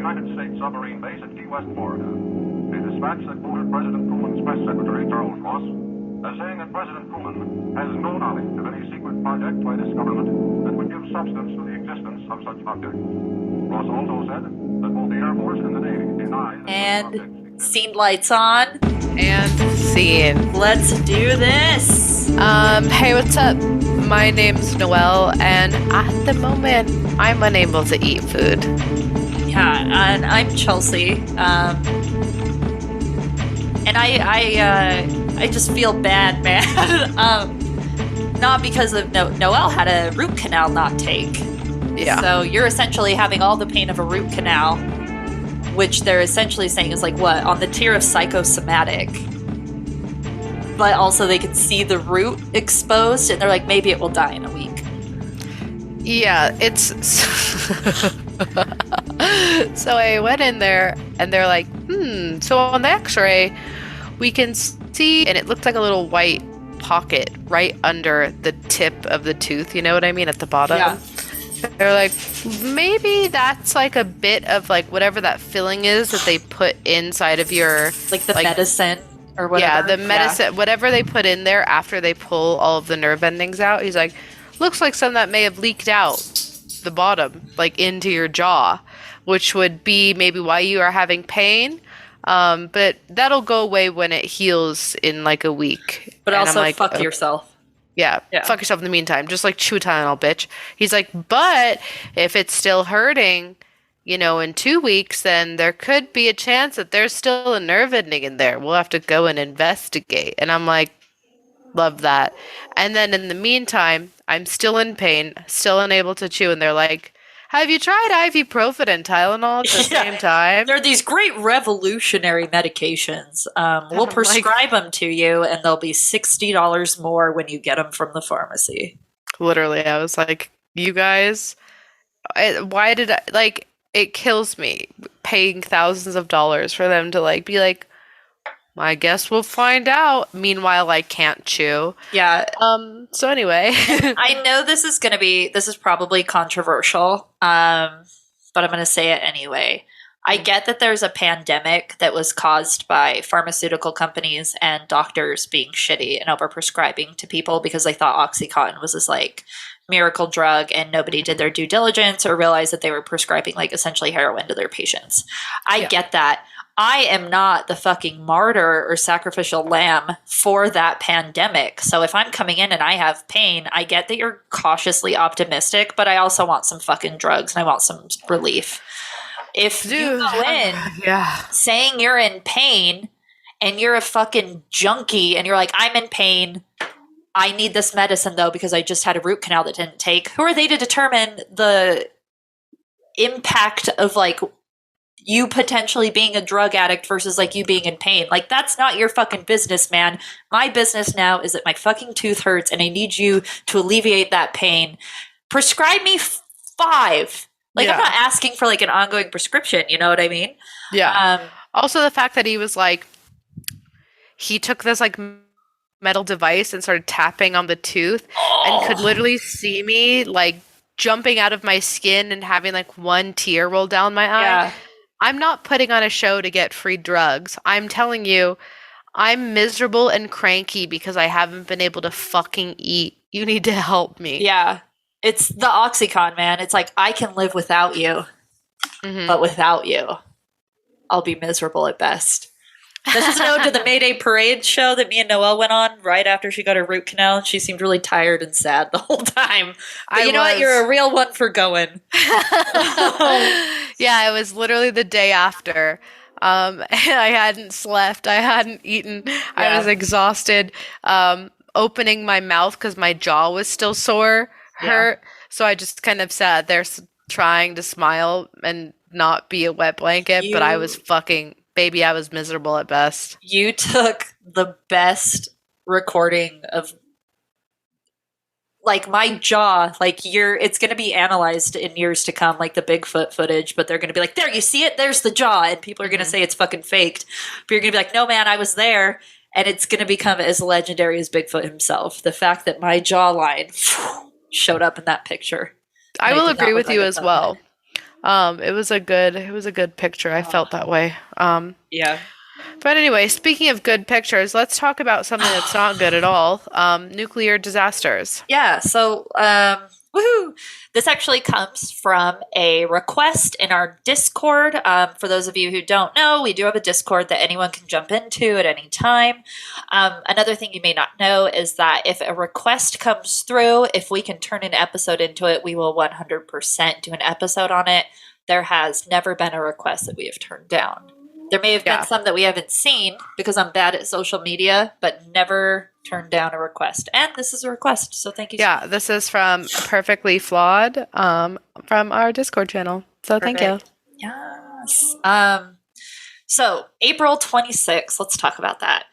United States submarine base at Key West, Florida. A dispatch that quoted President Truman's press secretary, Charles Ross, as saying that President Truman has no knowledge of any secret project by this government that would give substance to the existence of such objects. Ross also said that both the Air Force and the Navy deny that And scene lights on. And scene. Let's do this. Hey, what's up? My name's Noelle, and at the moment, I'm unable to eat food. Yeah, and I'm Chelsea. And I just feel bad, man. Not because of Noelle had a root canal not take. Yeah. So you're essentially having all the pain of a root canal, which they're essentially saying is like what? On the tier of psychosomatic. But also they can see the root exposed, and they're like, maybe it will die in a week. Yeah, it's... So I went in there, and they're like, so on the x-ray, we can see, and it looked like a little white pocket right under the tip of the tooth, you know what I mean, at the bottom? Yeah. They're like, maybe that's like a bit of like whatever that filling is that they put inside of your... Like the medicine or whatever. Yeah, the medicine, whatever they put in there after they pull all of the nerve endings out. He's like, looks like some that may have leaked out the bottom, like into your jaw, which would be maybe why you are having pain. But that'll go away when it heals in like a week. But and also like, fuck yourself. Yeah, fuck yourself in the meantime. Just like chew Tylenol, bitch. He's like, but if it's still hurting, you know, in 2 weeks, then there could be a chance that there's still a nerve ending in there. We'll have to go and investigate. And I'm like, love that. And then in the meantime, I'm still in pain, still unable to chew. And they're like, have you tried ibuprofen and Tylenol at the same time? They're these great revolutionary medications. We'll prescribe them to you, and they'll be $60 more when you get them from the pharmacy. Literally, I was like, you guys, why did I, like, it kills me paying thousands of dollars for them to, like, be like, I guess we'll find out. Meanwhile, I can't chew. Yeah. So anyway. I know this is probably controversial, but I'm going to say it anyway. I get that there's a pandemic that was caused by pharmaceutical companies and doctors being shitty and overprescribing to people because they thought Oxycontin was this like miracle drug and nobody did their due diligence or realized that they were prescribing like essentially heroin to their patients. I get that. I am not the fucking martyr or sacrificial lamb for that pandemic. So if I'm coming in and I have pain, I get that you're cautiously optimistic, but I also want some fucking drugs and I want some relief. If you go in saying you're in pain and you're a fucking junkie and you're like, I'm in pain, I need this medicine though because I just had a root canal that didn't take, who are they to determine the impact of like you potentially being a drug addict versus like you being in pain? Like that's not your fucking business, man. My business now is that my fucking tooth hurts and I need you to alleviate that pain. Prescribe me 5. Like I'm not asking for like an ongoing prescription, you know what I mean? Yeah. Also the fact that he was like, he took this like metal device and started tapping on the tooth and could literally see me like jumping out of my skin and having like one tear roll down my eye. Yeah. I'm not putting on a show to get free drugs. I'm telling you, I'm miserable and cranky because I haven't been able to fucking eat. You need to help me. Yeah. It's the Oxycontin, man. It's like, I can live without you, but without you, I'll be miserable at best. This is an ode to the Mayday Parade show that me and Noelle went on right after she got her root canal. She seemed really tired and sad the whole time. But you know what? You're a real one for going. Yeah, it was literally the day after. And I hadn't slept. I hadn't eaten. Yeah. I was exhausted. Opening my mouth because my jaw was still sore hurt. So I just kind of sat there trying to smile and not be a wet blanket. But I was fucking... Baby, I was miserable at best. You took the best recording of like my jaw, like it's going to be analyzed in years to come, like the Bigfoot footage, but they're going to be like, there, you see it? There's the jaw. And people are going to say it's fucking faked. But you're going to be like, no, man, I was there. And it's going to become as legendary as Bigfoot himself. The fact that my jawline showed up in that picture. I will agree with you as well. It was a good picture. I felt that way. Yeah. But anyway, speaking of good pictures, let's talk about something that's not good at all. Nuclear disasters. Yeah, so woohoo! This actually comes from a request in our Discord. For those of you who don't know, we do have a Discord that anyone can jump into at any time. Another thing you may not know is that if a request comes through, if we can turn an episode into it, we will 100% do an episode on it. There has never been a request that we have turned down. There may have been some that we haven't seen because I'm bad at social media, but never turned down a request. And this is a request, so thank you. Yeah, this is from Perfectly Flawed from our Discord channel. So thank you. Yes. So April 26th, let's talk about that.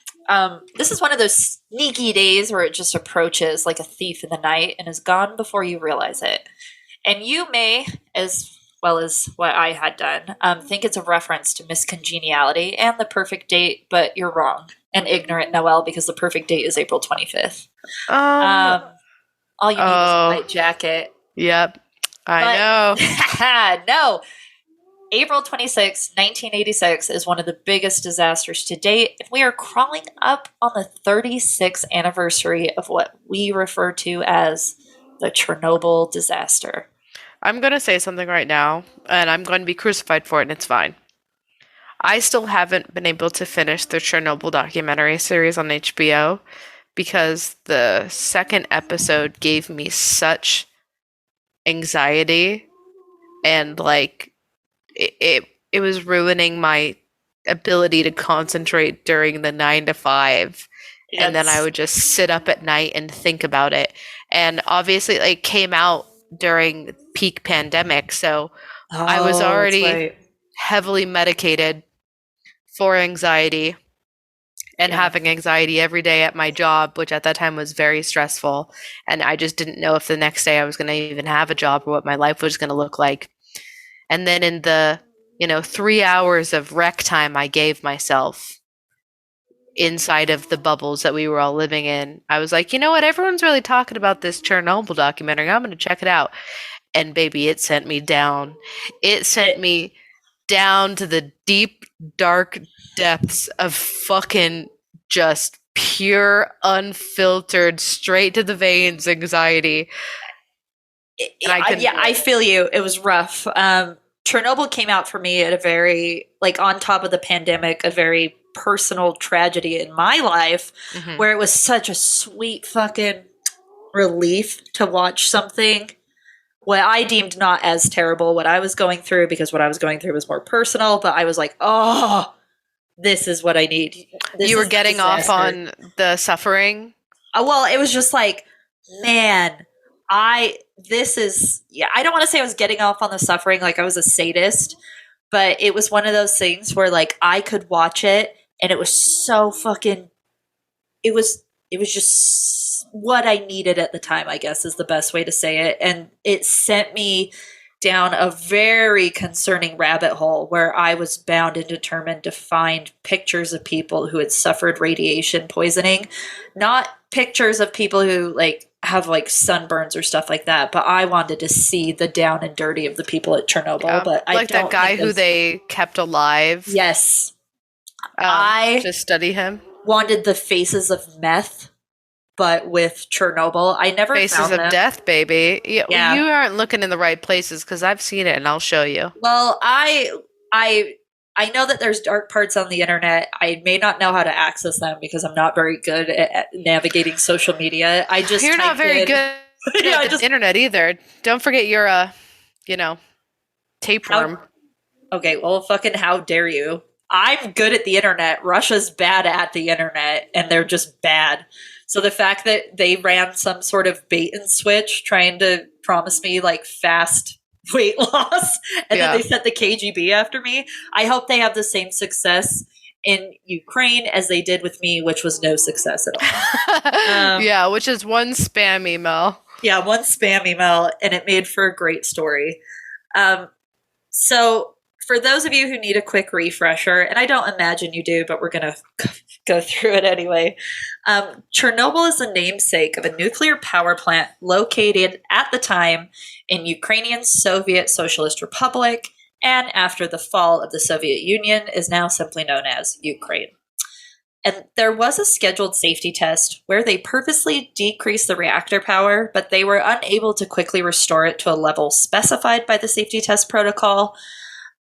This is one of those sneaky days where it just approaches like a thief in the night and is gone before you realize it. And you may, as well as what I had done, think it's a reference to Miss Congeniality and the perfect date, but you're wrong. And ignorant Noelle, because the perfect date is April 25th. All you need is a white jacket. Yep. I know. No. April 26, 1986 is one of the biggest disasters to date, and we are crawling up on the 36th anniversary of what we refer to as the Chernobyl disaster. I'm going to say something right now, and I'm going to be crucified for it, and it's fine. I still haven't been able to finish the Chernobyl documentary series on HBO because the second episode gave me such anxiety and like it was ruining my ability to concentrate during the 9 to 5. Yes. And then I would just sit up at night and think about it. And obviously it came out during peak pandemic, so I was already heavily medicated for anxiety and having anxiety every day at my job, which at that time was very stressful. And I just didn't know if the next day I was going to even have a job or what my life was going to look like. And then in the, 3 hours of rec time I gave myself inside of the bubbles that we were all living in, I was like, you know what? Everyone's really talking about this Chernobyl documentary. I'm going to check it out. And baby, it sent me down. It sent me down to the deep, dark depths of fucking just pure, unfiltered, straight to the veins anxiety. I feel you. It was rough. Chernobyl came out for me at a very, on top of the pandemic, a very personal tragedy in my life, where it was such a sweet fucking relief to watch something what I deemed not as terrible what I was going through, because what I was going through was more personal, but I was like, oh, this is what I need. You were getting off on the suffering? Well, it was just like, man, I don't want to say I was getting off on the suffering like I was a sadist, but it was one of those things where I could watch it and it was so fucking, it was just what I needed at the time, I guess is the best way to say it. And it sent me down a very concerning rabbit hole where I was bound and determined to find pictures of people who had suffered radiation poisoning, not pictures of people who have sunburns or stuff like that, but I wanted to see the down and dirty of the people at Chernobyl. Yeah. But I don't that guy who they kept alive. Yes. I just study him. Wanted the faces of meth, but with Chernobyl. I never Faces found of them. Death, baby. Yeah. Well, you aren't looking in the right places because I've seen it and I'll show you. Well, I know that there's dark parts on the internet. I may not know how to access them because I'm not very good at navigating social media. You're not very good at the internet either. Don't forget you're tapeworm. Okay, well, fucking how dare you? I'm good at the internet. Russia's bad at the internet, and they're just bad. So the fact that they ran some sort of bait and switch trying to promise me fast weight loss, and then they sent the KGB after me, I hope they have the same success in Ukraine as they did with me, which was no success at all. Which is one spam email. Yeah, one spam email, and it made for a great story. So for those of you who need a quick refresher, and I don't imagine you do, but we're going to go through it anyway. Chernobyl is the namesake of a nuclear power plant located at the time in Ukrainian Soviet Socialist Republic, and after the fall of the Soviet Union is now simply known as Ukraine. And there was a scheduled safety test where they purposely decreased the reactor power, but they were unable to quickly restore it to a level specified by the safety test protocol.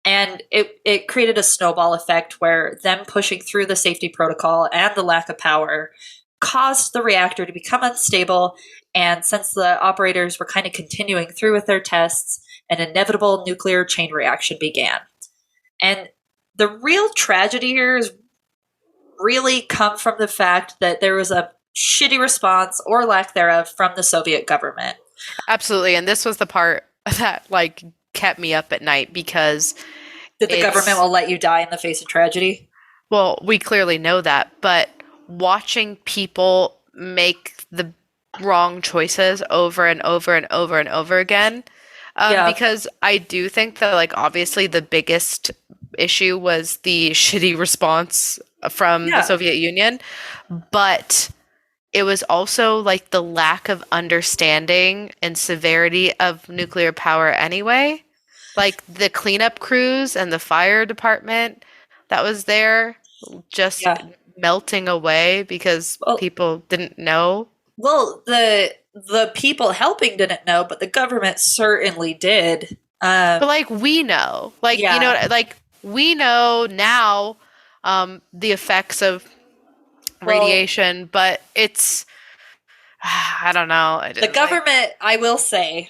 And it created a snowball effect where them pushing through the safety protocol and the lack of power caused the reactor to become unstable. And since the operators were kind of continuing through with their tests, an inevitable nuclear chain reaction began. And the real tragedy here is really come from the fact that there was a shitty response or lack thereof from the Soviet government. Absolutely. And this was the part that like kept me up at night because that the government will let you die in the face of tragedy. Well, we clearly know that, but watching people make the wrong choices over and over and over and over again, because I do think that like obviously the biggest issue was the shitty response from the Soviet Union, but it was also like the lack of understanding and severity of nuclear power anyway. Like the cleanup crews and the fire department that was there just melting away because people didn't know. Well, the people helping didn't know, but the government certainly did. But like we know, like, you know, like we know now the effects of radiation, but it's, I don't know. The government, I will say,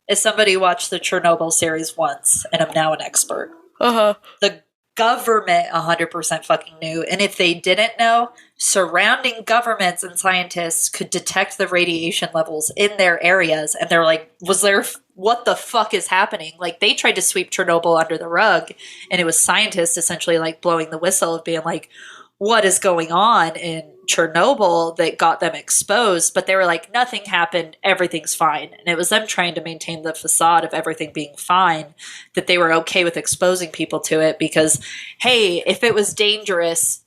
as somebody who watched the Chernobyl series once, and I'm now an expert, the government 100% fucking knew. And if they didn't know, surrounding governments and scientists could detect the radiation levels in their areas. And they're like, what the fuck is happening? Like, they tried to sweep Chernobyl under the rug, and it was scientists essentially like blowing the whistle of being like, what is going on in Chernobyl that got them exposed? But they were like, nothing happened, everything's fine. And it was them trying to maintain the facade of everything being fine, that they were okay with exposing people to it because, hey, if it was dangerous,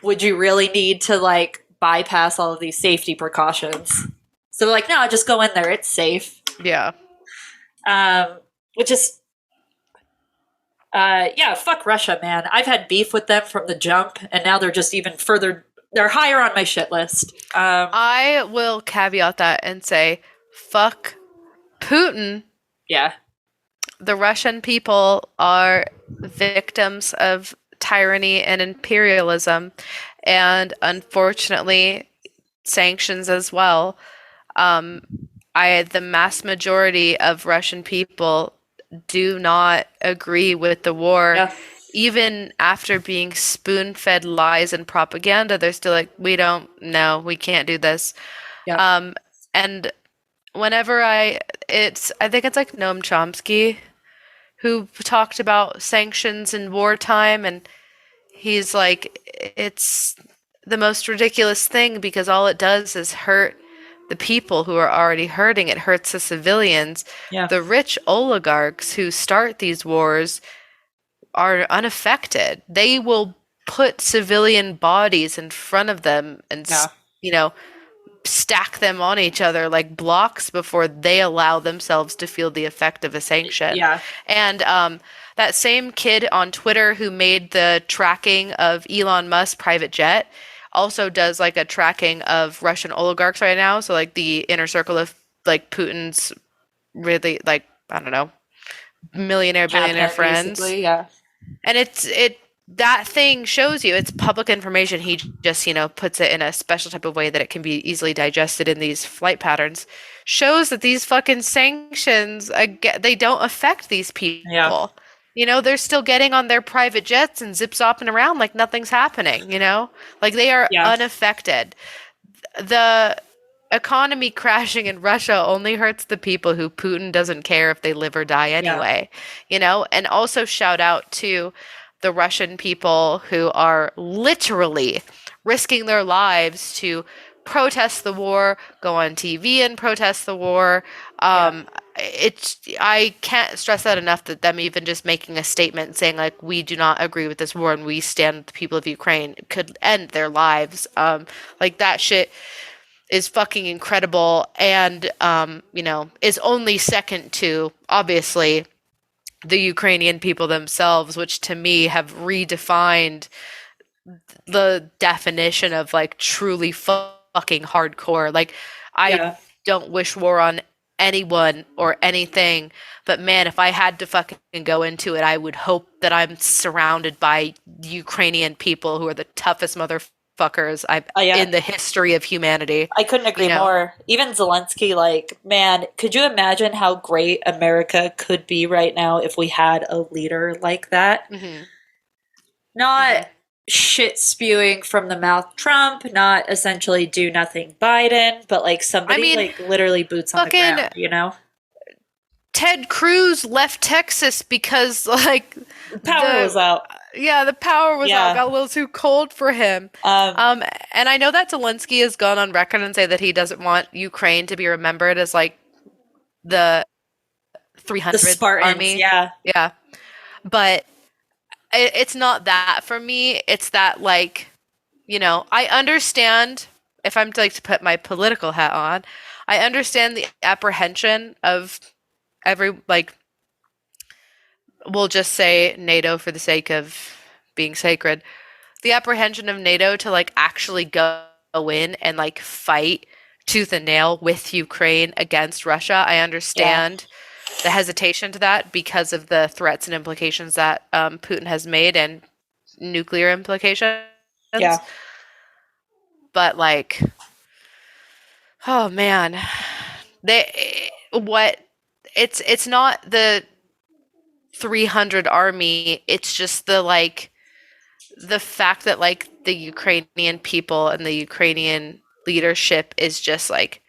would you really need to like bypass all of these safety precautions? So they're like, no, just go in there, it's safe. Yeah. Which is, fuck Russia, man. I've had beef with them from the jump, and now they're just even further. They're higher on my shit list. I will caveat that and say, fuck Putin. Yeah. The Russian people are victims of tyranny and imperialism, and unfortunately, sanctions as well. The mass majority of Russian people do not agree with the war. Even after being spoon-fed lies and propaganda, they're still like, we don't know, we can't do this. And whenever I think it's like Noam Chomsky who talked about sanctions in wartime, and he's like, it's the most ridiculous thing because all it does is hurt the people who are already hurting. It hurts the civilians. The rich oligarchs who start these wars are unaffected. They will put civilian bodies in front of them and, you know, stack them on each other like blocks before they allow themselves to feel the effect of a sanction. And that same kid on Twitter who made the tracking of Elon Musk's private jet also does like a tracking of Russian oligarchs right now. So like the inner circle of like Putin's really like, I don't know, billionaire friends. And that thing shows you, it's public information. He just, you know, puts it in a special type of way that it can be easily digested in these flight patterns. Shows that these fucking sanctions, they don't affect these people. You know, they're still getting on their private jets and zip-zopping around like nothing's happening, you know? Like they are unaffected. The economy crashing in Russia only hurts the people who Putin doesn't care if they live or die anyway, you know? And also shout out to the Russian people who are literally risking their lives to protest the war, go on TV and protest the war. I can't stress that enough, that them even just making a statement saying like, we do not agree with this war and we stand with the people of Ukraine, could end their lives. Like that shit is fucking incredible, and is only second to, obviously, the Ukrainian people themselves, which to me have redefined the definition of like truly fucking hardcore. Like, I Yeah. don't wish war on anyone or anything, but man, if I had to fucking go into it, I would hope that I'm surrounded by Ukrainian people who are the toughest motherfuckers I've Yeah. in the history of humanity. I couldn't agree more. Even Zelensky, like, man, could you imagine how great America could be right now if we had a leader like that? Mm-hmm. Not shit spewing from the mouth Trump, not essentially do nothing Biden, but like somebody like literally boots on the ground, you know? Ted Cruz left Texas because like Power was out. Yeah, the power was out. Got a little too cold for him. And I know that Zelensky has gone on record and say that he doesn't want Ukraine to be remembered as like the 300 the Spartans, army. Yeah. But it's not that for me. It's that, like, I understand, if I'm like to put my political hat on, I understand the apprehension of every, like, we'll just say NATO for the sake of being sacred, the apprehension of NATO to like actually go in and like fight tooth and nail with Ukraine against Russia. I understand the hesitation to that because of the threats and implications that Putin has made, and nuclear implications. Yeah. But like, oh man, it's not the 300 army. It's just the fact that like the Ukrainian people and the Ukrainian leadership is just like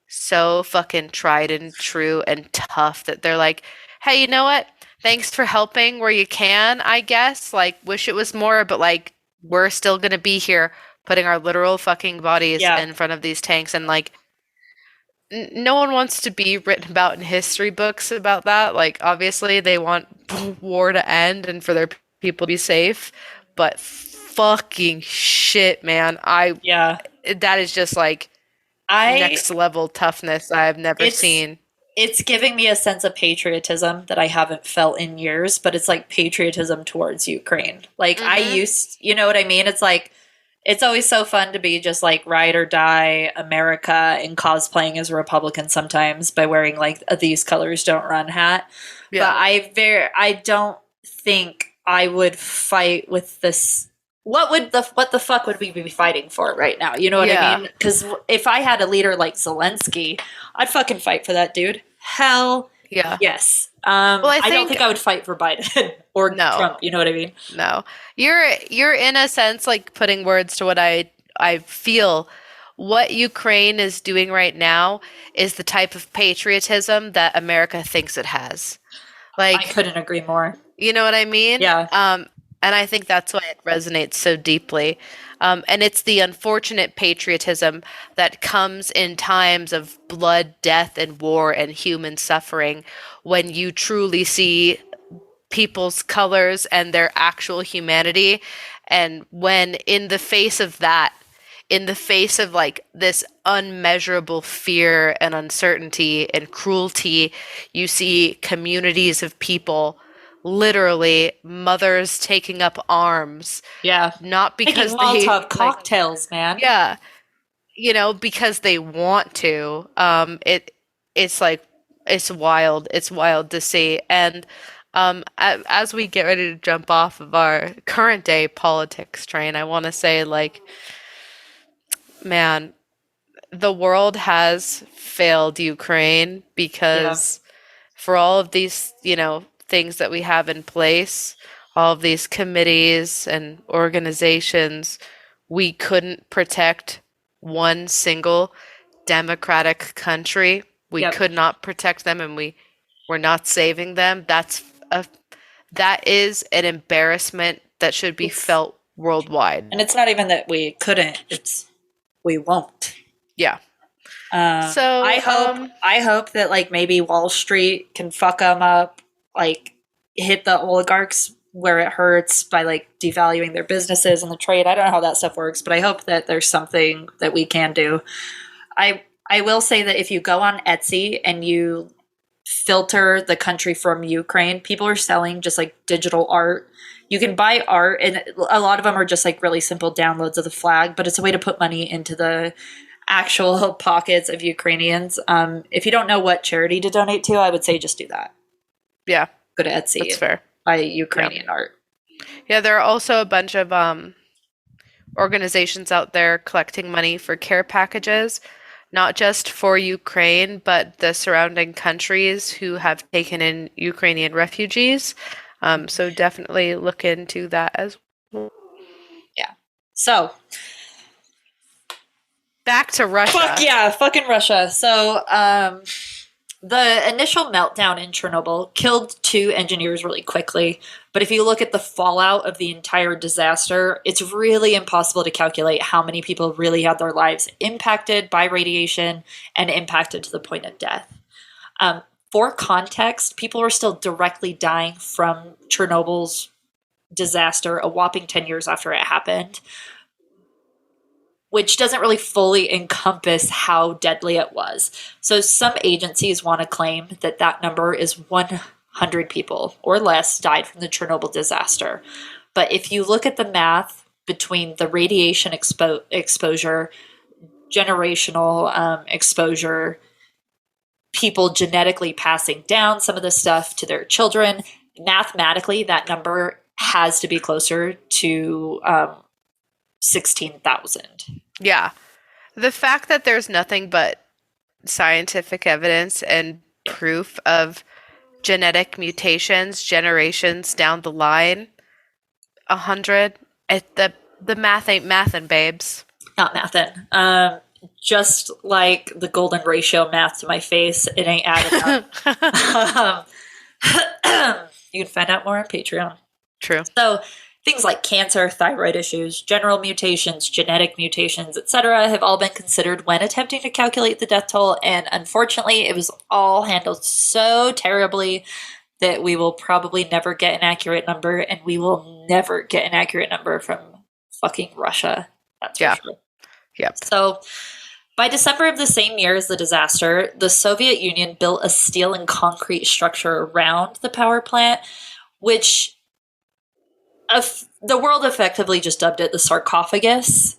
so fucking tried and true and tough that they're like, hey, you know what? Thanks for helping where you can, I guess. Like, wish it was more, but like, we're still gonna be here putting our literal fucking bodies in front of these tanks. And like, no one wants to be written about in history books about that. Like, obviously, they want war to end and for their people to be safe. But fucking shit, man. That is just like next level toughness I've never seen. It's giving me a sense of patriotism that I haven't felt in years, but it's like patriotism towards Ukraine. Like you know what I mean? It's like, it's always so fun to be just like ride or die America and cosplaying as a Republican sometimes by wearing like a "these colors don't run" hat. Yeah. But I don't think I would fight with this. What the fuck would we be fighting for right now? You know what I mean? Because if I had a leader like Zelensky, I'd fucking fight for that dude. Hell yes. Well, I don't think I would fight for Biden or Trump. You know what I mean? No, you're in a sense like putting words to what I feel. What Ukraine is doing right now is the type of patriotism that America thinks it has. Like, I couldn't agree more. You know what I mean? Yeah. And I think that's why it resonates so deeply. And it's the unfortunate patriotism that comes in times of blood, death, and war and human suffering, when you truly see people's colors and their actual humanity. And when in the face of that, in the face of like this unmeasurable fear and uncertainty and cruelty, you see communities of people, literally mothers taking up arms. Yeah. Not because they Molotov cocktails, man. Yeah. Because they want to. It's like, it's wild. It's wild to see. And as we get ready to jump off of our current day politics train, I want to say, like, man, the world has failed Ukraine because for all of these, things that we have in place, all of these committees and organizations, we couldn't protect one single democratic country. We could not protect them, and we're not saving them. That is an embarrassment that should be felt worldwide. And it's not even that we couldn't, it's we won't. Yeah. I hope that like maybe Wall Street can fuck them up, like hit the oligarchs where it hurts by like devaluing their businesses and the trade. I don't know how that stuff works, but I hope that there's something that we can do. I will say that if you go on Etsy and you filter the country from Ukraine, people are selling just like digital art. You can buy art, and a lot of them are just like really simple downloads of the flag, but it's a way to put money into the actual pockets of Ukrainians. If you don't know what charity to donate to, I would say just do that. Yeah. Go to Etsy. That's fair. Buy Ukrainian art. Yeah, there are also a bunch of organizations out there collecting money for care packages, not just for Ukraine, but the surrounding countries who have taken in Ukrainian refugees. So definitely look into that as well. Yeah. So back to Russia. Fuck yeah, fucking Russia. So the initial meltdown in Chernobyl killed 2 engineers really quickly. But if you look at the fallout of the entire disaster, it's really impossible to calculate how many people really had their lives impacted by radiation and impacted to the point of death. For context, people are still directly dying from Chernobyl's disaster a whopping 10 years after it happened, which doesn't really fully encompass how deadly it was. So some agencies want to claim that that number is 100 people or less died from the Chernobyl disaster. But if you look at the math between the radiation exposure, generational exposure, people genetically passing down some of this stuff to their children, mathematically that number has to be closer to 16,000. Yeah. The fact that there's nothing but scientific evidence and proof of genetic mutations generations down the line, 100, the math ain't mathin', babes. Not mathin'. Just like the golden ratio math to my face, it ain't adding up. You can find out more on Patreon. True. So things like cancer, thyroid issues, general mutations, genetic mutations, etc. have all been considered when attempting to calculate the death toll, and unfortunately it was all handled so terribly that we will probably never get an accurate number, and we will never get an accurate number from fucking Russia. That's for sure. Yep. So by December of the same year as the disaster, the Soviet Union built a steel and concrete structure around the power plant, which the world effectively just dubbed it the sarcophagus.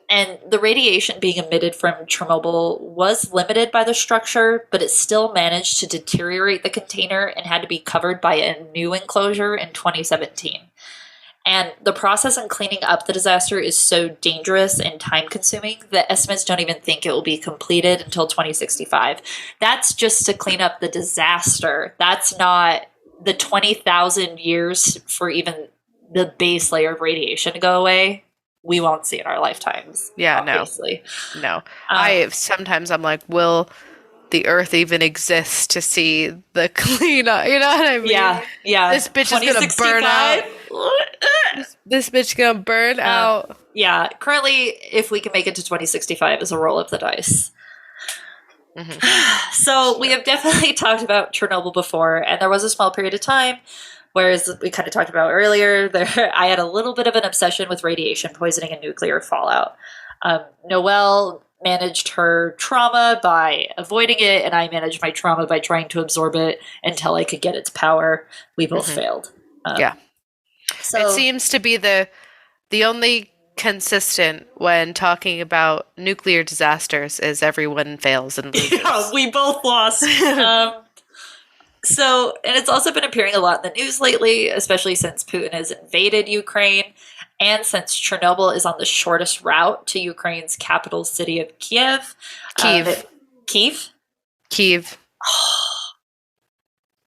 And the radiation being emitted from Chernobyl was limited by the structure, but it still managed to deteriorate the container and had to be covered by a new enclosure in 2017. And the process in cleaning up the disaster is so dangerous and time-consuming that estimates don't even think it will be completed until 2065. That's just to clean up the disaster. That's not the 20,000 years for even the base layer of radiation to go away. We won't see in our lifetimes. Yeah, obviously. No. Sometimes I'm like, will the Earth even exist to see the cleanup? You know what I mean? Yeah. This bitch is gonna burn out. This bitch gonna burn out. Yeah. Currently, if we can make it to 2065, is a roll of the dice. Mm-hmm. So we have definitely talked about Chernobyl before, and there was a small period of time, whereas we kind of talked about earlier, I had a little bit of an obsession with radiation poisoning and nuclear fallout. Noelle managed her trauma by avoiding it, and I managed my trauma by trying to absorb it until I could get its power. We both failed. So it seems to be the only consistent when talking about nuclear disasters is everyone fails and loses. Yeah, we both lost. So, and it's also been appearing a lot in the news lately, especially since Putin has invaded Ukraine, and since Chernobyl is on the shortest route to Ukraine's capital city of Kiev. Kiev?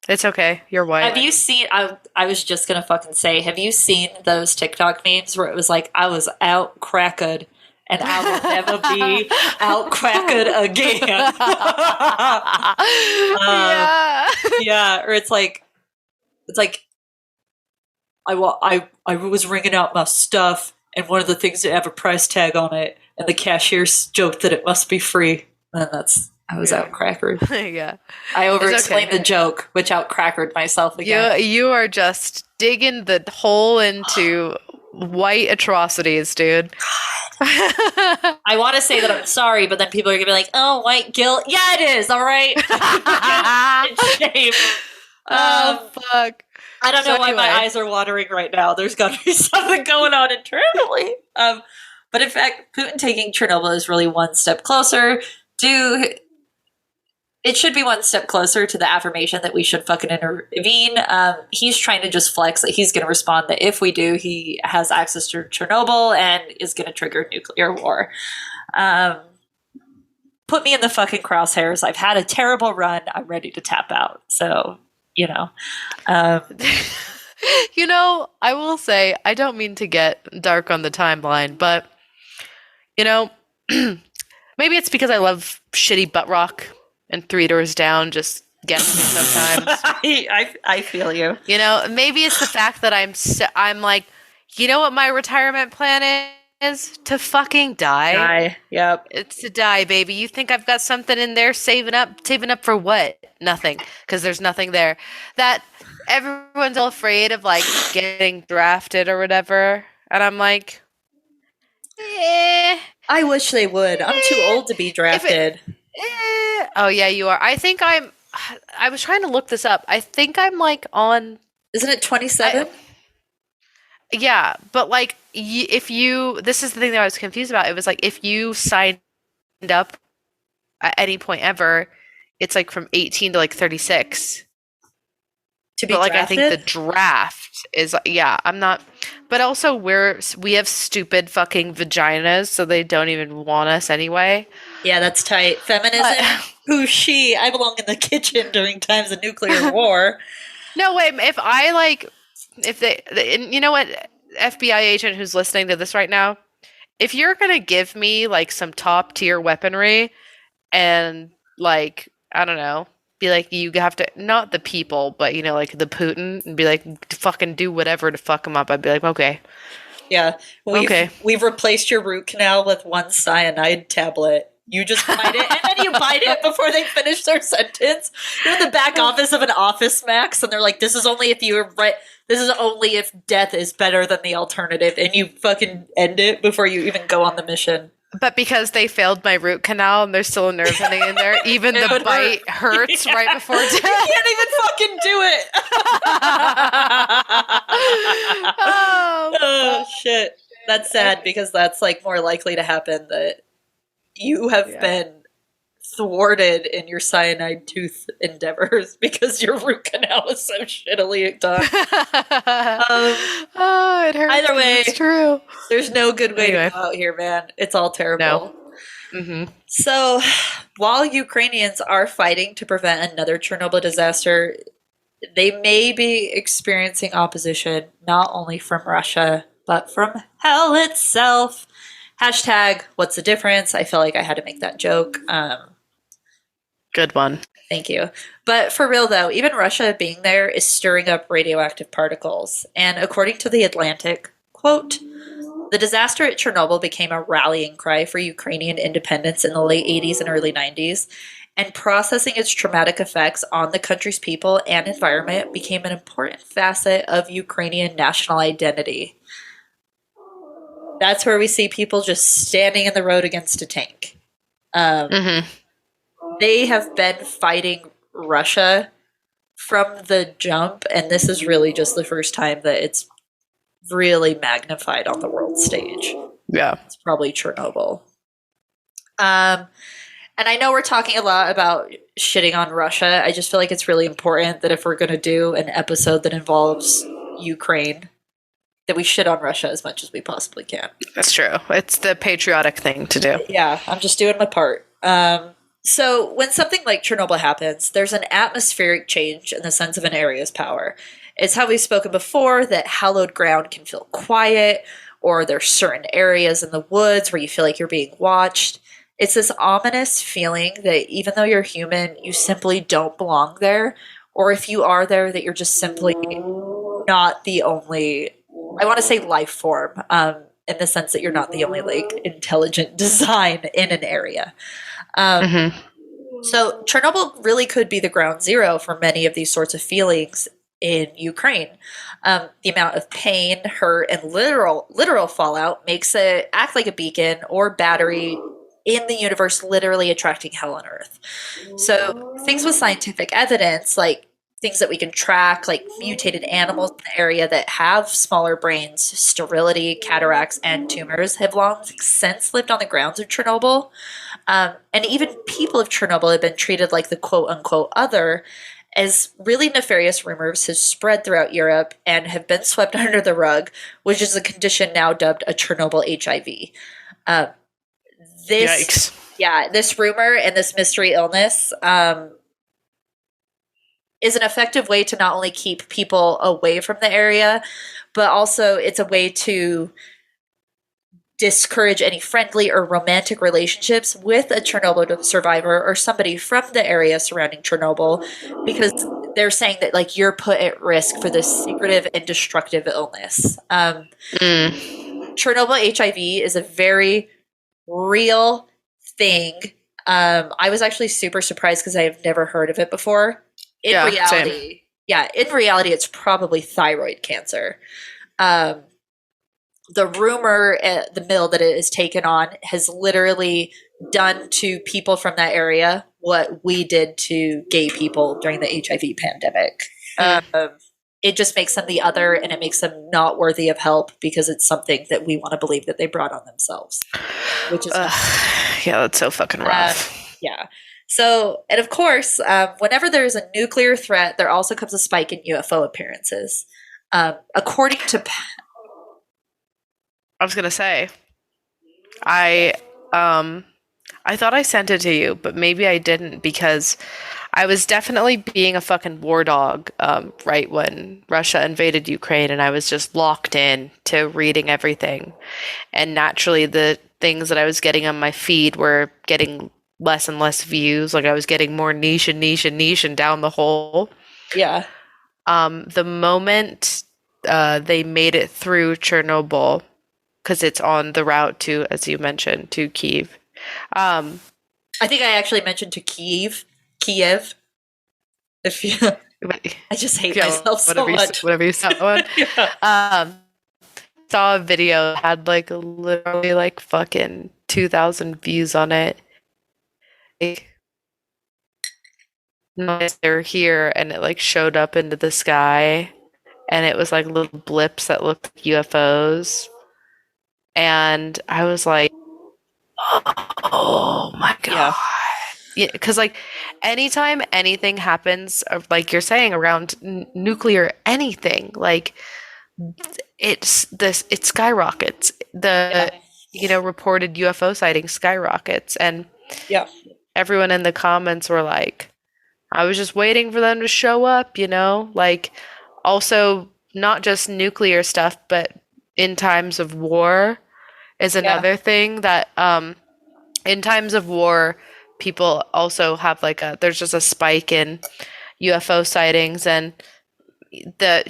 It's okay. You're white. Have you seen, I was just going to fucking say, have you seen those TikTok memes where it was like, I was out cracked and I will never be out cracked again? Yeah. Or it's like, I was ringing out my stuff, and one of the things that have a price tag on it, and the cashier joked that it must be free. And I was out crackered. Yeah. I It's over-explained okay. the joke, which out crackered myself again. You are just digging the hole into white atrocities, dude. I want to say that I'm sorry, but then people are gonna be like, "Oh, white guilt." Yeah, it is. All right. It's shame. Oh, fuck. I don't So know why my anyway. eyes are watering right now. There's got to be something going on internally. But in fact, Putin taking Chernobyl is really one step closer to. It should be one step closer to the affirmation that we should fucking intervene. He's trying to just flex that he's going to respond that if we do, he has access to Chernobyl and is going to trigger nuclear war. Put me in the fucking crosshairs. I've had a terrible run. I'm ready to tap out. So, you know. You know, I will say, I don't mean to get dark on the timeline, but, you know, maybe it's because I love shitty butt rock and Three Doors Down just gets me sometimes. I feel you. You know, maybe it's the fact that I'm like, you know what my retirement plan is? To fucking die. Yep. It's to die, baby. You think I've got something in there saving up for what? Nothing, because there's nothing there. That everyone's all afraid of like getting drafted or whatever, and I'm like, I wish they would. I'm too old to be drafted. Oh yeah, you are. I was trying to look this up. I think I'm like on. Isn't it 27? Yeah, but like if you, this is the thing that I was confused about. It was like if you signed up at any point ever, it's like from 18 to like 36. To be But like drafted? I think the draft is I'm not. But also we have stupid fucking vaginas, so they don't even want us anyway. Yeah, that's tight. Feminism? Who's she? I belong in the kitchen during times of nuclear war. No, wait. If they, and you know what, FBI agent who's listening to this right now, if you're gonna give me like some top tier weaponry and like, I don't know, be like, you have to, not the people, but you know, like the Putin, and be like, fucking do whatever to fuck him up, I'd be like, okay. Yeah. We've replaced your root canal with one cyanide tablet. You just bite it, and then you bite it before they finish their sentence. You're in the back office of an Office Max, and they're like, "This is only if you're right. This is only if death is better than the alternative," and you fucking end it before you even go on the mission. But because they failed my root canal and there's still a nerve ending in there, even the bite hurts right before death. You can't even fucking do it. Oh shit. That's sad because that's like more likely to happen that you have been thwarted in your cyanide tooth endeavors because your root canal is so shittily done. It hurts. Either way, it's true. There's no good way to go out here, man. It's all terrible. No. Mm-hmm. So, while Ukrainians are fighting to prevent another Chernobyl disaster, they may be experiencing opposition not only from Russia, but from hell itself. Hashtag, what's the difference? I feel like I had to make that joke. Good one. Thank you. But for real, though, even Russia being there is stirring up radioactive particles. And according to The Atlantic, quote, the disaster at Chernobyl became a rallying cry for Ukrainian independence in the late 80s and early 90s, and processing its traumatic effects on the country's people and environment became an important facet of Ukrainian national identity. That's where we see people just standing in the road against a tank. They have been fighting Russia from the jump, and this is really just the first time that it's really magnified on the world stage. Yeah. It's probably Chernobyl. And I know we're talking a lot about shitting on Russia. I just feel like it's really important that if we're going to do an episode that involves Ukraine, that we shit on Russia as much as we possibly can. That's true. It's the patriotic thing to do. Yeah, I'm just doing my part. So when something like Chernobyl happens, there's an atmospheric change in the sense of an area's power. It's how we've spoken before that hallowed ground can feel quiet, or there's certain areas in the woods where you feel like you're being watched. It's this ominous feeling that even though you're human, you simply don't belong there, or if you are there, that you're just simply not the only, I want to say life form. in the sense that you're not the only like intelligent design in an area. So Chernobyl really could be the ground zero for many of these sorts of feelings in Ukraine. The amount of pain, hurt, and literal fallout makes it act like a beacon or battery in the universe, literally attracting hell on Earth. So things with scientific evidence, like things that we can track, like mutated animals in the area that have smaller brains, sterility, cataracts, and tumors, have long since lived on the grounds of Chernobyl. And even people of Chernobyl have been treated like the quote unquote other, as really nefarious rumors have spread throughout Europe and have been swept under the rug, which is a condition now dubbed a Chernobyl HIV. Yikes. Yeah, this rumor and this mystery illness is an effective way to not only keep people away from the area, but also it's a way to discourage any friendly or romantic relationships with a Chernobyl survivor or somebody from the area surrounding Chernobyl, because they're saying that like you're put at risk for this secretive and destructive illness. Chernobyl HIV is a very real thing. I was actually super surprised because I have never heard of it before. In reality, it's probably thyroid cancer. The rumor, the mill that it is taken on, has literally done to people from that area what we did to gay people during the HIV pandemic. It just makes them the other, and it makes them not worthy of help because it's something that we want to believe that they brought on themselves. Which is yeah, that's so fucking rough. Yeah. So, and of course, whenever there's a nuclear threat, there also comes a spike in UFO appearances. According to I was gonna say, I thought I sent it to you, but maybe I didn't, because I was definitely being a fucking war dog right when Russia invaded Ukraine, and I was just locked in to reading everything. And naturally, the things that I was getting on my feed were getting less and less views. Like I was getting more niche and down the hole. Yeah. The moment they made it through Chernobyl, because it's on the route to, as you mentioned, to Kyiv. I think I actually mentioned to Kyiv. If you, I just hate myself so much. Whatever you saw one. Saw a video that had like literally like fucking 2,000 views on it. They're here, and it like showed up into the sky, and it was like little blips that looked like UFOs. And I was like, oh my God. Yeah, because like anytime anything happens, like you're saying, around nuclear anything, like it skyrockets. The reported UFO sightings skyrockets, and everyone in the comments were like, I was just waiting for them to show up, like also not just nuclear stuff, but in times of war is another thing that in times of war, people also have like there's just a spike in UFO sightings, and the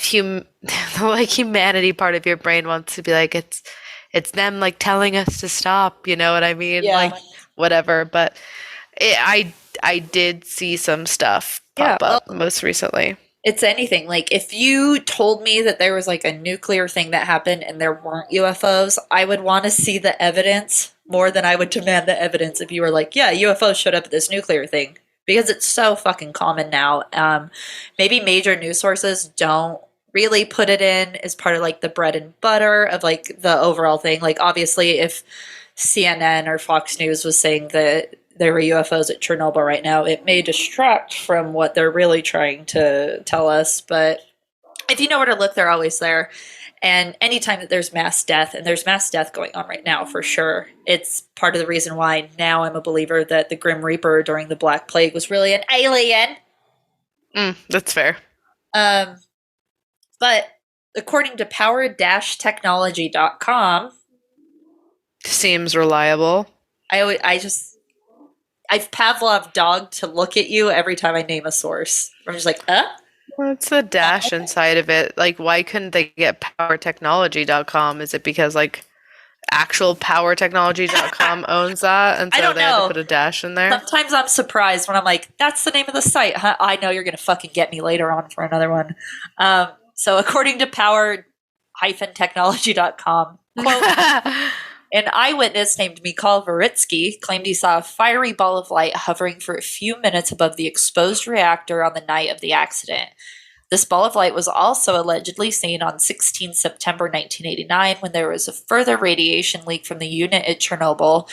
humanity part of your brain wants to be like, it's them like telling us to stop, you know what I mean? Like whatever. But I did see some stuff pop up most recently. It's anything. Like if you told me that there was like a nuclear thing that happened and there weren't UFOs, I would want to see the evidence more than I would demand the evidence if you were like, yeah, UFOs showed up at this nuclear thing, because it's so fucking common now. Maybe major news sources don't really put it in as part of like the bread and butter of like the overall thing. Like obviously if CNN or Fox News was saying that there were UFOs at Chernobyl right now, it may distract from what they're really trying to tell us. But if you know where to look, they're always there. And anytime that there's mass death, and there's mass death going on right now for sure, it's part of the reason why now I'm a believer that the Grim Reaper during the Black Plague was really an alien. That's fair. But according to power-technology.com, seems reliable. I've Pavlov dogged to look at you every time I name a source. I'm just like, What's the dash inside of it? Like, why couldn't they get powertechnology.com? Is it because, like, actualpowertechnology.com owns that, and I so don't they had know. to put a dash in there. Sometimes I'm surprised when I'm like, that's the name of the site. Huh? I know you're going to fucking get me later on for another one. So according to power-technology.com, quote, an eyewitness named Mikhail Veritsky claimed he saw a fiery ball of light hovering for a few minutes above the exposed reactor on the night of the accident. This ball of light was also allegedly seen on 16 September 1989 when there was a further radiation leak from the unit at Chernobyl,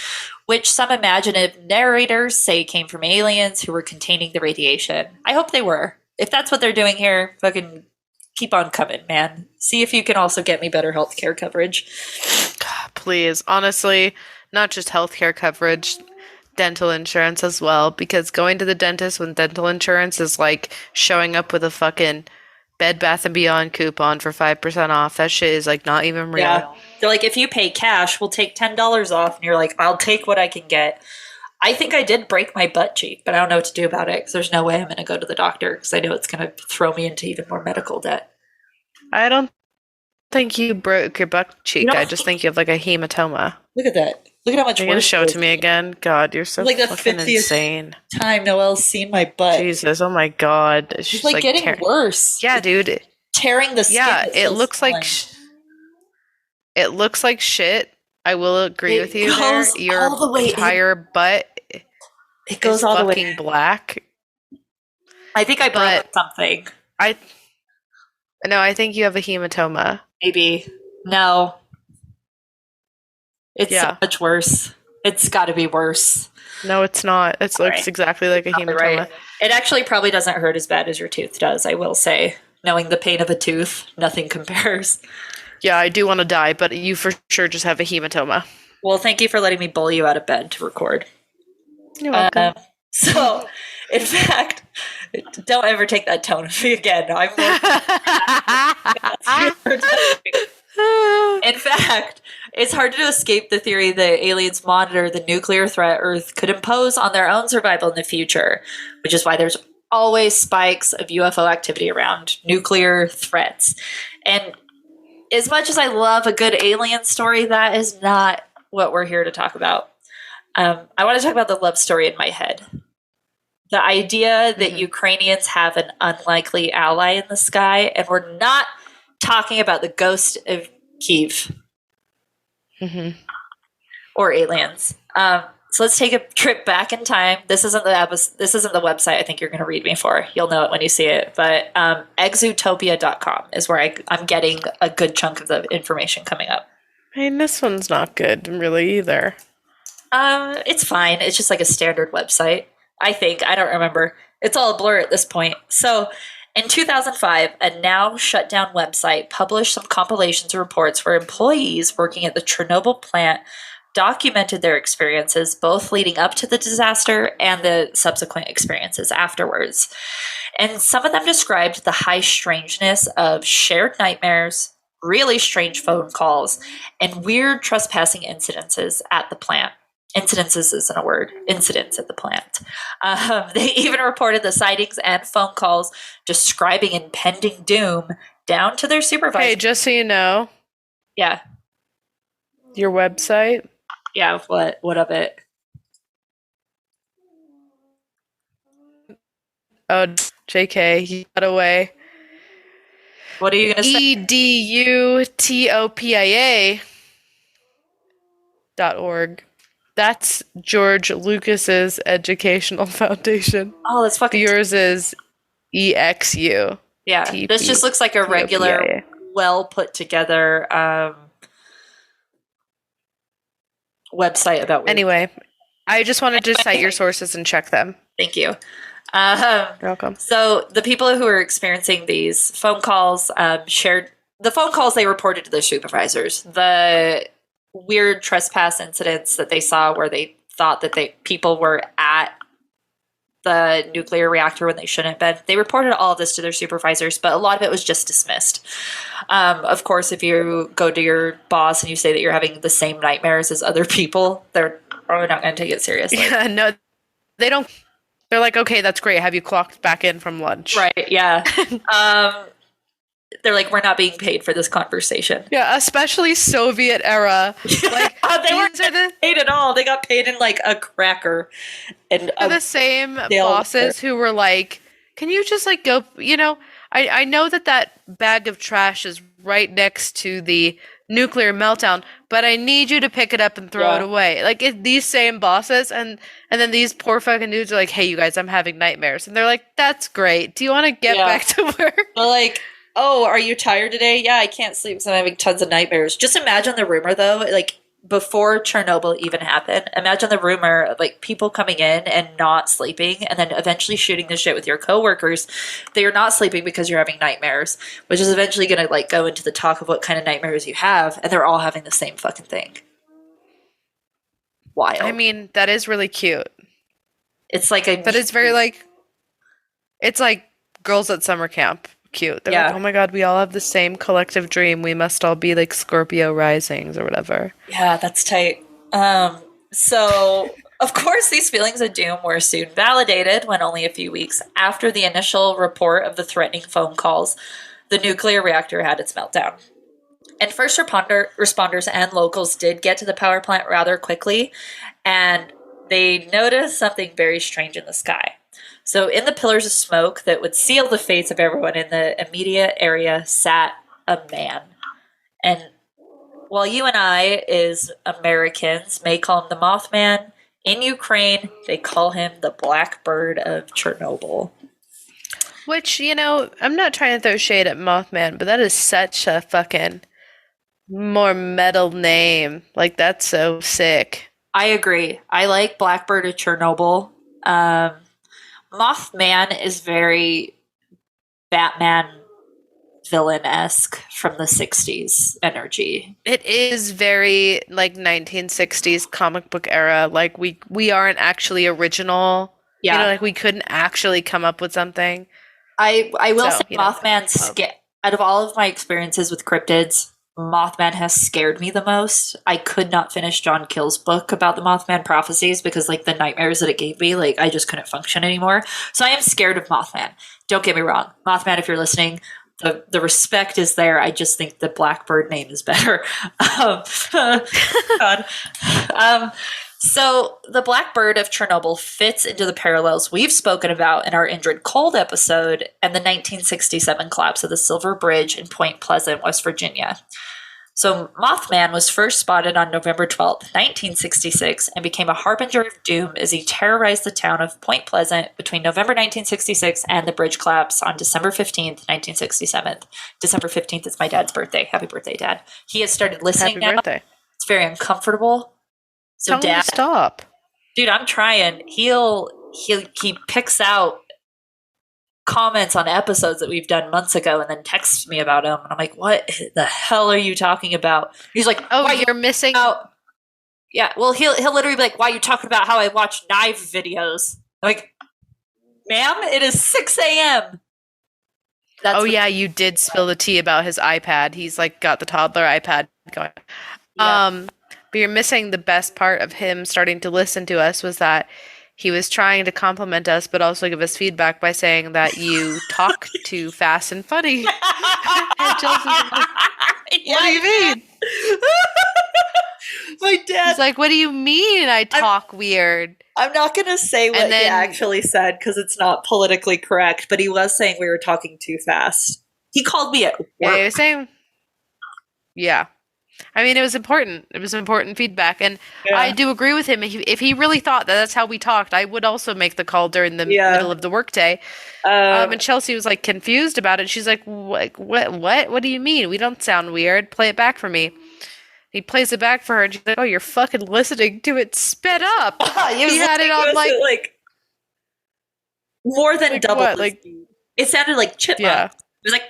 which some imaginative narrators say came from aliens who were containing the radiation. I hope they were. If that's what they're doing here, fucking keep on coming, man. See if you can also get me better healthcare coverage. Please, honestly, not just healthcare coverage, dental insurance as well, because going to the dentist with dental insurance is like showing up with a fucking Bed Bath & Beyond coupon for 5% off. That shit is like not even real. Yeah. They're like, if you pay cash, we'll take $10 off. And you're like, I'll take what I can get. I think I did break my butt cheek, but I don't know what to do about it because there's no way I'm going to go to the doctor because I know it's going to throw me into even more medical debt. I don't think you broke your butt cheek. I just think you have like a hematoma. Look at that. Look at how much You're going to show it to me again? God, you're so like the fucking 50th insane. time Noelle's seen my butt. Jesus, oh my God. It's like getting worse. Yeah, dude. Tearing the skin. Yeah, it looks like it looks like shit. I will agree with you there. Your entire butt it goes all the way fucking black. I think I broke something. I think you have a hematoma. Maybe. No. It's so much worse. It's got to be worse. No, it's not. It looks exactly like a hematoma. Right. It actually probably doesn't hurt as bad as your tooth does, I will say. Knowing the pain of a tooth, nothing compares. Yeah, I do want to die, but you for sure just have a hematoma. Well, thank you for letting me bully you out of bed to record. You're welcome. So, in fact, don't ever take that tone of me again. I'm In fact, it's hard to escape the theory that aliens monitor the nuclear threat Earth could impose on their own survival in the future, which is why there's always spikes of UFO activity around nuclear threats. And as much as I love a good alien story, that is not what we're here to talk about. I want to talk about the love story in my head. The idea that Ukrainians have an unlikely ally in the sky, and we're not talking about the ghost of Kyiv or aliens. So let's take a trip back in time. This isn't the website I think you're going to read me for. You'll know it when you see it. But exutopia.com is where I'm getting a good chunk of the information coming up. I mean, this one's not good really either. It's fine. It's just like a standard website. I think. I don't remember. It's all a blur at this point. So in 2005, a now shut down website published some compilations of reports where employees working at the Chernobyl plant documented their experiences, both leading up to the disaster and the subsequent experiences afterwards. And some of them described the high strangeness of shared nightmares, really strange phone calls, and weird trespassing incidences at the plant. Incidences isn't a word. Incidents at the plant. They even reported the sightings and phone calls describing impending doom down to their supervisor. Hey, just so you know. Yeah. Your website? Yeah, what of it? Oh, JK, you got away. What are you going to say? edutopia.org. That's George Lucas's educational foundation. Oh, that's fucking... Yours is EXU. Yeah, this just looks like a regular, well put together website about weird. Anyway, I just wanted to cite your sources and check them. Thank you. You're welcome. So the people who are experiencing these phone calls shared the phone calls they reported to their supervisors. The weird trespass incidents that they saw where they thought that people were at the nuclear reactor when they shouldn't have been. They reported all of this to their supervisors, but a lot of it was just dismissed. Of course, if you go to your boss and you say that you're having the same nightmares as other people, they're probably not going to take it seriously. Yeah, no, they don't. They're like, okay, that's great. Have you clocked back in from lunch? Right, yeah. They're like, we're not being paid for this conversation. Yeah, especially Soviet era. Like They weren't paid at all. They got paid in like a cracker. And they're the same bosses who were like, can you just like go, I know that bag of trash is right next to the nuclear meltdown, but I need you to pick it up and throw it away. Like these same bosses, and then these poor fucking dudes are like, hey, you guys, I'm having nightmares. And they're like, that's great. Do you want to get back to work? They're like, oh, are you tired today? Yeah, I can't sleep because I'm having tons of nightmares. Just imagine the rumor, though, like before Chernobyl even happened, imagine the rumor of like people coming in and not sleeping and then eventually shooting the shit with your coworkers. They are not sleeping because you're having nightmares, which is eventually going to like go into the talk of what kind of nightmares you have, and they're all having the same fucking thing. Wild. I mean, that is really cute. It's like But it's very like, it's like girls at summer camp. Cute. They're like, oh my god, we all have the same collective dream. We must all be like Scorpio risings or whatever. Yeah, that's tight. So, of course, these feelings of doom were soon validated when only a few weeks after the initial report of the threatening phone calls, the nuclear reactor had its meltdown. And first responders and locals did get to the power plant rather quickly, and they noticed something very strange in the sky. So in the pillars of smoke that would seal the fates of everyone in the immediate area sat a man. And while you and I, as Americans, may call him the Mothman, in Ukraine, they call him the Black Bird of Chernobyl. Which, I'm not trying to throw shade at Mothman, but that is such a fucking more metal name. Like, that's so sick. I agree. I like Black Bird of Chernobyl. Mothman is very Batman villain-esque from the 60s energy. It is very like 1960s comic book era. Like we aren't actually original. Yeah. Like we couldn't actually come up with something. I will say Mothman's out of all of my experiences with cryptids, Mothman has scared me the most. I could not finish John Kill's book about the Mothman prophecies because like the nightmares that it gave me, like I just couldn't function anymore. So I am scared of Mothman. Don't get me wrong. Mothman, if you're listening, the respect is there. I just think the Blackbird name is better. God. So the Black Bird of Chernobyl fits into the parallels we've spoken about in our Indrid Cold episode and the 1967 collapse of the Silver Bridge in Point Pleasant, West Virginia. So Mothman was first spotted on November 12th, 1966, and became a harbinger of doom as he terrorized the town of Point Pleasant between November 1966 and the bridge collapse on December 15th, 1967. December 15th is my dad's birthday. Happy birthday, Dad. He has started listening now. Birthday. It's very uncomfortable. So Tell him to stop. Dude, I'm trying. He picks out comments on episodes that we've done months ago and then texts me about them. And I'm like, what the hell are you talking about? He's like, oh, you're missing out. Yeah, well, he'll literally be like, why are you talking about how I watch knife videos? I'm like, ma'am, it is 6 a.m. Yeah, you did spill the tea about his iPad. He's like got the toddler iPad going. Yeah. But you're missing the best part of him starting to listen to us was that he was trying to compliment us, but also give us feedback by saying that you talk too fast and funny. And Chelsea's like, what do you mean? My dad. He's like, what do you mean I talk weird? I'm not going to say what he actually said because it's not politically correct, but he was saying we were talking too fast. He called me at work. Yeah, he was saying, yeah. I mean, it was important. It was important feedback. And I do agree with him. If he really thought that that's how we talked, I would also make the call during the middle of the workday. And Chelsea was like confused about it. She's like, what do you mean? We don't sound weird. Play it back for me. He plays it back for her. And she's like, oh, you're fucking listening to it sped up. He had it on like more than double. It sounded like chipmunk. Yeah. It was like,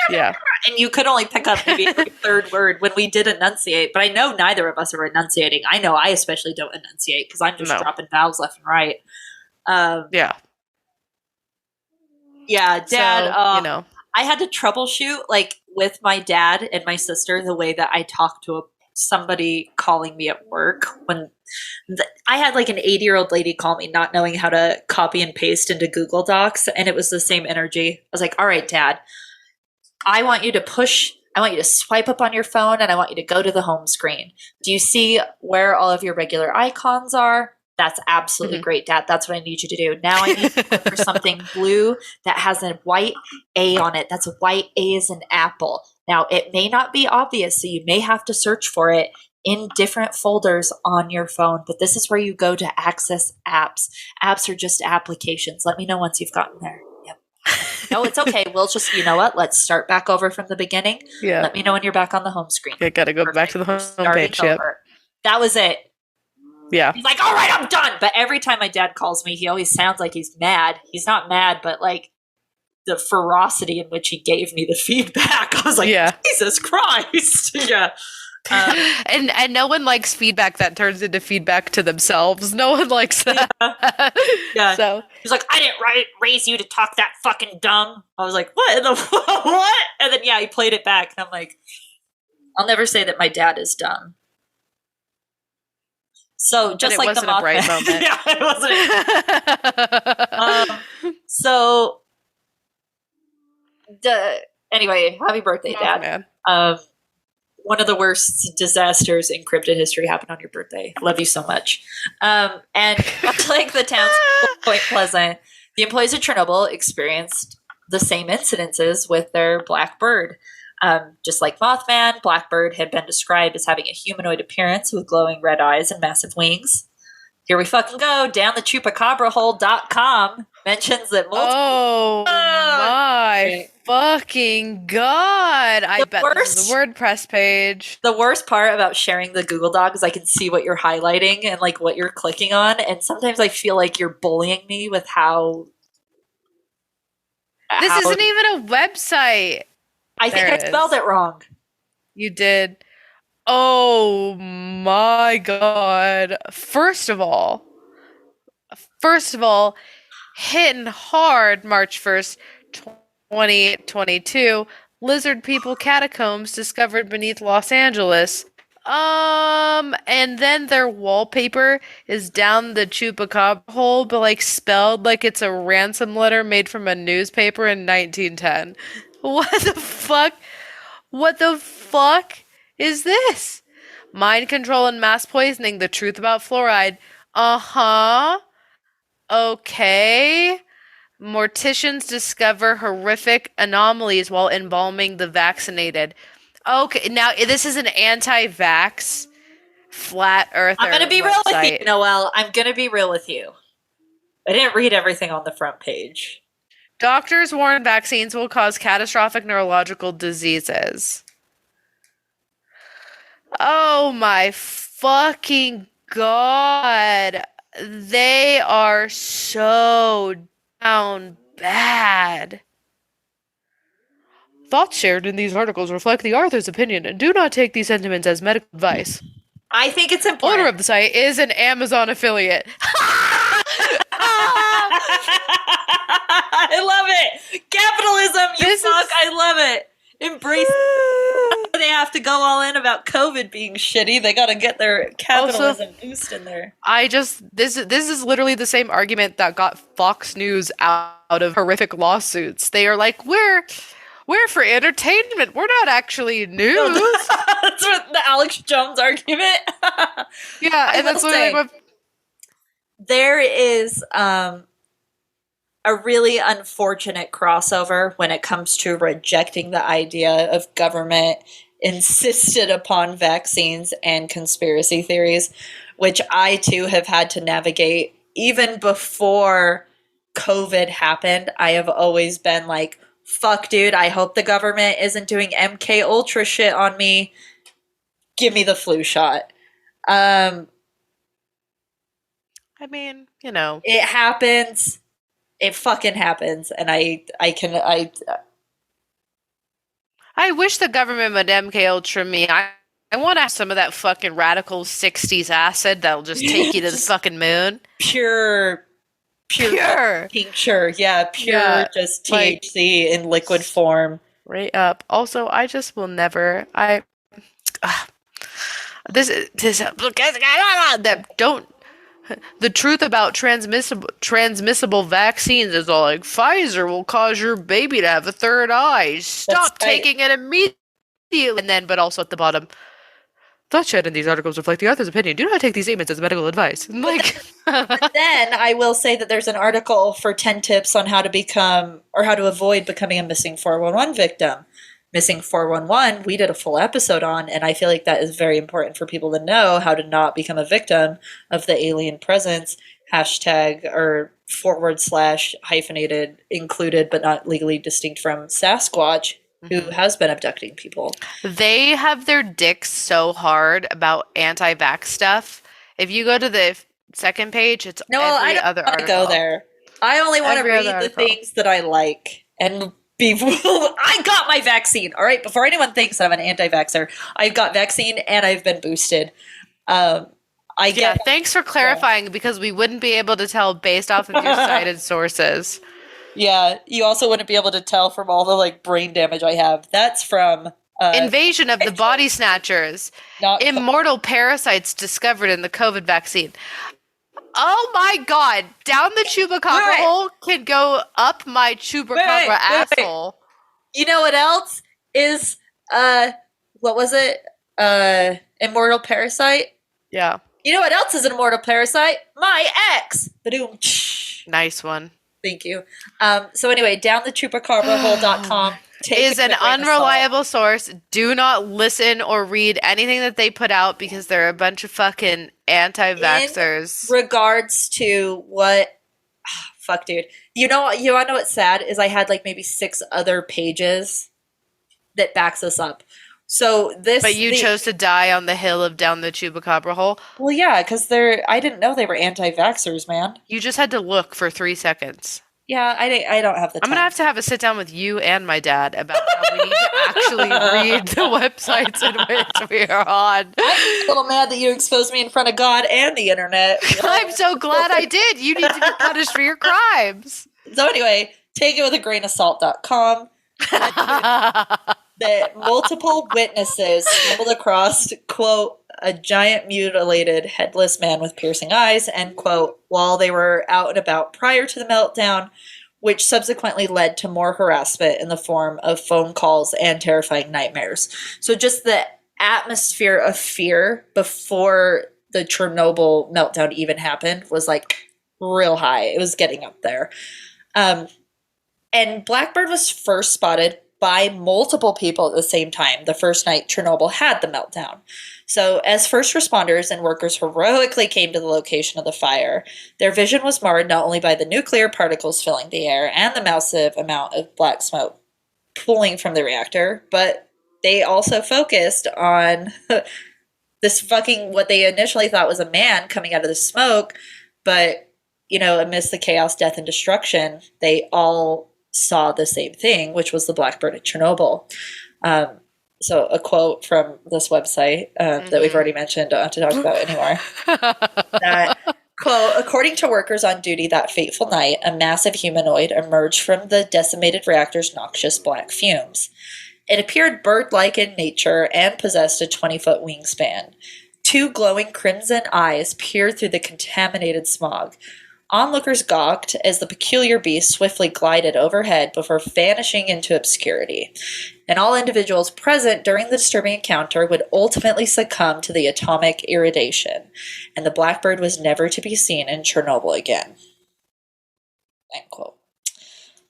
yeah. And you could only pick up maybe every third word when we did enunciate. But I know neither of us are enunciating. I know I especially don't enunciate because I'm just dropping vowels left and right. Yeah. Yeah, Dad. So, I had to troubleshoot with my dad and my sister the way that I talk to somebody calling me at work. When I had an 80-year-old lady call me not knowing how to copy and paste into Google Docs, and it was the same energy. I was like, all right, Dad, I want you to swipe up on your phone and I want you to go to the home screen. Do you see where all of your regular icons are? That's absolutely great, Dad. That's what I need you to do. Now I need you to look for something blue that has a white A on it. That's a white A as an apple. Now, it may not be obvious, so you may have to search for it in different folders on your phone, but this is where you go to access apps. Apps are just applications. Let me know once you've gotten there. Yep. No, it's okay. We'll just, you know what? Let's start back over from the beginning. Yeah. Let me know when you're back on the home screen. I gotta go back to the home page. Yep. That was it. Yeah. He's like, all right, I'm done. But every time my dad calls me, he always sounds like he's mad. He's not mad, but like the ferocity in which he gave me the feedback. I was like, Jesus Christ. Yeah. And no one likes feedback that turns into feedback to themselves. No one likes that. Yeah. So he's like, I didn't raise you to talk that fucking dumb. I was like, what in the what? And then he played it back, and I'm like, I'll never say that my dad is dumb. So just like the Mothman. Bright moment. Yeah, it wasn't. Anyway, happy birthday, Dad. One of the worst disasters in cryptid history happened on your birthday. I love you so much. And much like the town's Point Pleasant, the employees of Chernobyl experienced the same incidences with their Black Bird. Just like Mothman, Black Bird had been described as having a humanoid appearance with glowing red eyes and massive wings. Here we fucking go. DownTheChupacabrahole.com mentions that multiple... my fucking God. I bet this is the WordPress page. The worst part about sharing the Google Doc is I can see what you're highlighting and like what you're clicking on. And sometimes I feel like you're bullying me with how... This isn't even a website. I think I spelled it wrong. You did. Oh my God. First of all, hitting hard March 1st, 2022, lizard people catacombs discovered beneath Los Angeles. And then their wallpaper is down the chupacabra hole, but like spelled like it's a ransom letter made from a newspaper in 1910. What the fuck? What the fuck is this? Mind control and mass poisoning, the truth about fluoride. Uh-huh. Okay. Morticians discover horrific anomalies while embalming the vaccinated. Okay, now this is an anti-vax flat earther I'm going to be website. real with you, Noelle. I'm going to be real with you. I didn't read everything on the front page. Doctors warn vaccines will cause catastrophic neurological diseases. Oh my fucking God. They are so down bad. Thoughts shared in these articles reflect the author's opinion and do not take these sentiments as medical advice. I think it's important. Owner of the site is an Amazon affiliate. I love it. Capitalism, I love it. Embrace it. They have to go all in about COVID being shitty. They got to get their capitalism boost in there. This is literally the same argument that got Fox News out of horrific lawsuits. They are like, we're for entertainment. We're not actually news. That's what the Alex Jones argument. Yeah, and that's literally what... There is a really unfortunate crossover when it comes to rejecting the idea of government insisted upon vaccines and conspiracy theories, which I too have had to navigate. Even before COVID happened, I have always been like, fuck, dude, I hope the government isn't doing MK Ultra shit on me. Give me the flu shot. I mean, you know. It happens. It fucking happens. And I wish the government would MK Ultra me. I want to have some of that fucking radical 60s acid that'll just take you to the fucking moon. Pure tincture. Yeah, pure just THC in liquid form. Right up. Also, I just will never The truth about transmissible vaccines is all like Pfizer will cause your baby to have a third eye. Stop taking it immediately. And then, but also at the bottom, thoughts shared in these articles reflect the author's opinion. Do not take these statements as medical advice. Like, But then I will say that there's an article for 10 tips on how to become or how to avoid becoming a missing 411 victim. Missing 411, we did a full episode on, and I feel like that is very important for people to know how to not become a victim of the alien presence, hashtag or / hyphenated included but not legally distinct from Sasquatch, who has been abducting people. They have their dicks so hard about anti-vax stuff. If you go to the second page, it's every other article. Go there. I only want to read the things that I like and I got my vaccine. All right. Before anyone thinks that I'm an anti-vaxxer, I've got vaccine and I've been boosted. Thanks for clarifying because we wouldn't be able to tell based off of your cited sources. Yeah. You also wouldn't be able to tell from all the like brain damage I have. That's from Invasion of the Body Snatchers. Immortal parasites discovered in the COVID vaccine. Oh my god, down the chupacabra hole can go up my chupacabra asshole. You know what else is, what was it? Immortal parasite? Yeah. You know what else is an immortal parasite? My ex! Ba-doom. Nice one. Thank you. So anyway, down the chupacabrahole.com is an unreliable source. Do not listen or read anything that they put out because they're a bunch of fucking anti-vaxxers. In regards to what... fuck, dude. You want to know what's sad? Is I had like maybe 6 other pages that backs us up. So this... But you chose to die on the hill of down the chupacabra hole? Well, yeah, because I didn't know they were anti-vaxxers, man. You just had to look for 3 seconds. Yeah, I don't have the time. I'm going to have a sit down with you and my dad about how we need to actually read the websites in which we are on. I'm a little mad that you exposed me in front of God and the internet. I'm so glad I did. You need to be punished for your crimes. So anyway, take it with a grain of salt.com. That multiple witnesses stumbled across, quote, a giant mutilated headless man with piercing eyes, end quote, while they were out and about prior to the meltdown, which subsequently led to more harassment in the form of phone calls and terrifying nightmares. So just the atmosphere of fear before the Chernobyl meltdown even happened was like real high. It was getting up there. And Blackbird was first spotted by multiple people at the same time the first night Chernobyl had the meltdown. So as first responders and workers heroically came to the location of the fire, their vision was marred not only by the nuclear particles filling the air and the massive amount of black smoke pooling from the reactor, but they also focused on this fucking, what they initially thought was a man coming out of the smoke, but, you know, amidst the chaos, death, and destruction, they all saw the same thing, which was the Black Bird of Chernobyl. So a quote from this website that we've already mentioned, don't have to talk about anymore. That, quote, according to workers on duty that fateful night, a massive humanoid emerged from the decimated reactor's noxious black fumes. It appeared bird-like in nature and possessed a 20-foot wingspan. 2 glowing crimson eyes peered through the contaminated smog. Onlookers gawked as the peculiar beast swiftly glided overhead before vanishing into obscurity. And all individuals present during the disturbing encounter would ultimately succumb to the atomic irradiation, and the Blackbird was never to be seen in Chernobyl again. End quote.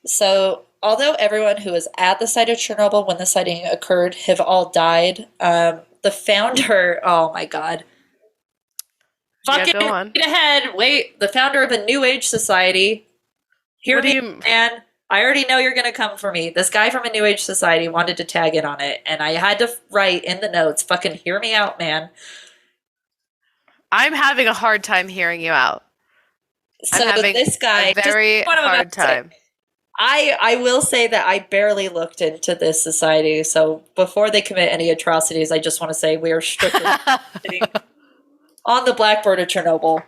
So, although everyone who was at the site of Chernobyl when the sighting occurred have all died, the founder, oh my god. Fucking go on. Ahead. Wait, the founder of a New Age society. Hear me, man. I already know you're going to come for me. This guy from a New Age society wanted to tag in on it, and I had to write in the notes, fucking hear me out, man. I'm having a hard time hearing you out. So this guy, a very hard time. I will say that I barely looked into this society, so before they commit any atrocities, I just want to say we are strictly on the Black Bird of Chernobyl.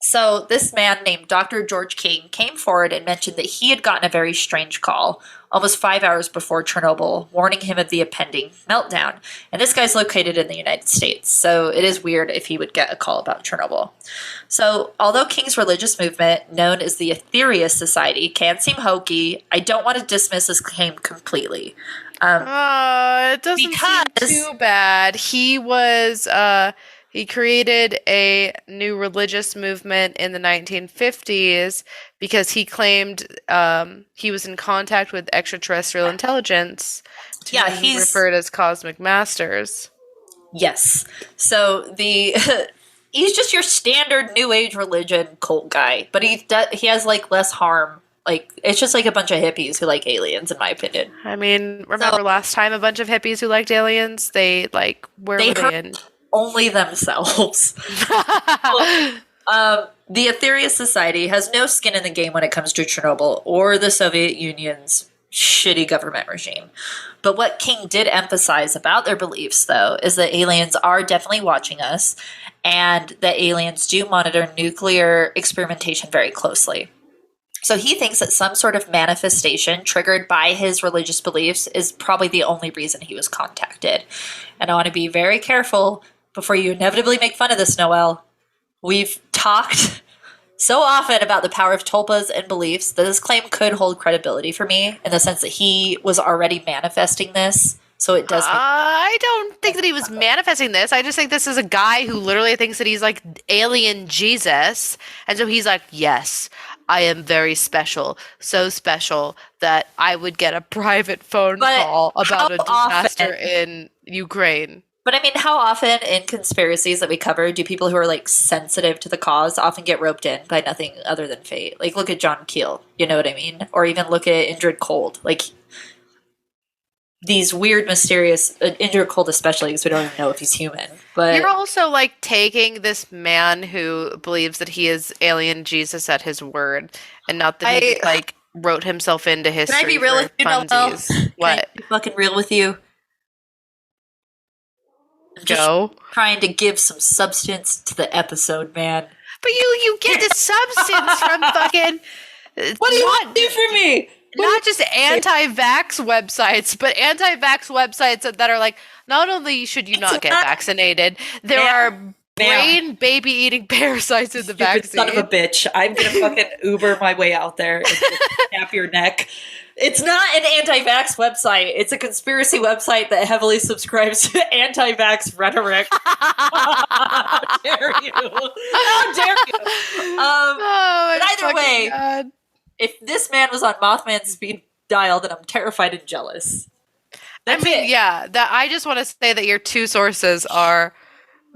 So this man named Dr. George King came forward and mentioned that he had gotten a very strange call almost 5 hours before Chernobyl, warning him of the impending meltdown. And this guy's located in the United States, so it is weird if he would get a call about Chernobyl. So although King's religious movement, known as the Aetherius Society, can seem hokey, I don't want to dismiss this claim completely. It doesn't seem too bad. He created a new religious movement in the 1950s because he claimed he was in contact with extraterrestrial intelligence. He's referred as cosmic masters. Yes. So he's just your standard New Age religion cult guy, but he has like less harm. Like, it's just like a bunch of hippies who like aliens, in my opinion. I mean, remember last time a bunch of hippies who liked aliens? Where were they in? Only themselves. The Aetherius Society has no skin in the game when it comes to Chernobyl or the Soviet Union's shitty government regime. But what King did emphasize about their beliefs, though, is that aliens are definitely watching us and that aliens do monitor nuclear experimentation very closely. So he thinks that some sort of manifestation triggered by his religious beliefs is probably the only reason he was contacted. And I want to be very careful before you inevitably make fun of this, Noelle. We've talked so often about the power of tulpas and beliefs that this claim could hold credibility for me in the sense that he was already manifesting this. So it does. I don't think that he was manifesting this. I just think this is a guy who literally thinks that he's like alien Jesus. And so he's like, yes, I am very special. So special that I would get a private phone call about a disaster in Ukraine. But I mean, how often in conspiracies that we cover do people who are like sensitive to the cause often get roped in by nothing other than fate? Like, look at John Keel, you know what I mean? Or even look at Indrid Cold. Like, these weird, mysterious, Indrid Cold especially, because we don't even know if he's human. But you're also like taking this man who believes that he is alien Jesus at his word, and not that he like wrote himself into history. Can I be real with you, Noelle? What? Can I be fucking real with you? I'm just trying to give some substance to the episode, man. But you get the substance from fucking. What do you want to do for me? Not just anti-vax websites, but anti-vax websites that are like, not only should you not get vaccinated, there are brain baby-eating parasites in the vaccine. Son of a bitch. I'm going to fucking Uber my way out there and snap your neck. It's not an anti-vax website. It's a conspiracy website that heavily subscribes to anti-vax rhetoric. How dare you? How dare you? But either way, God. If this man was on Mothman's speed dial, then I'm terrified and jealous. I just want to say that your two sources are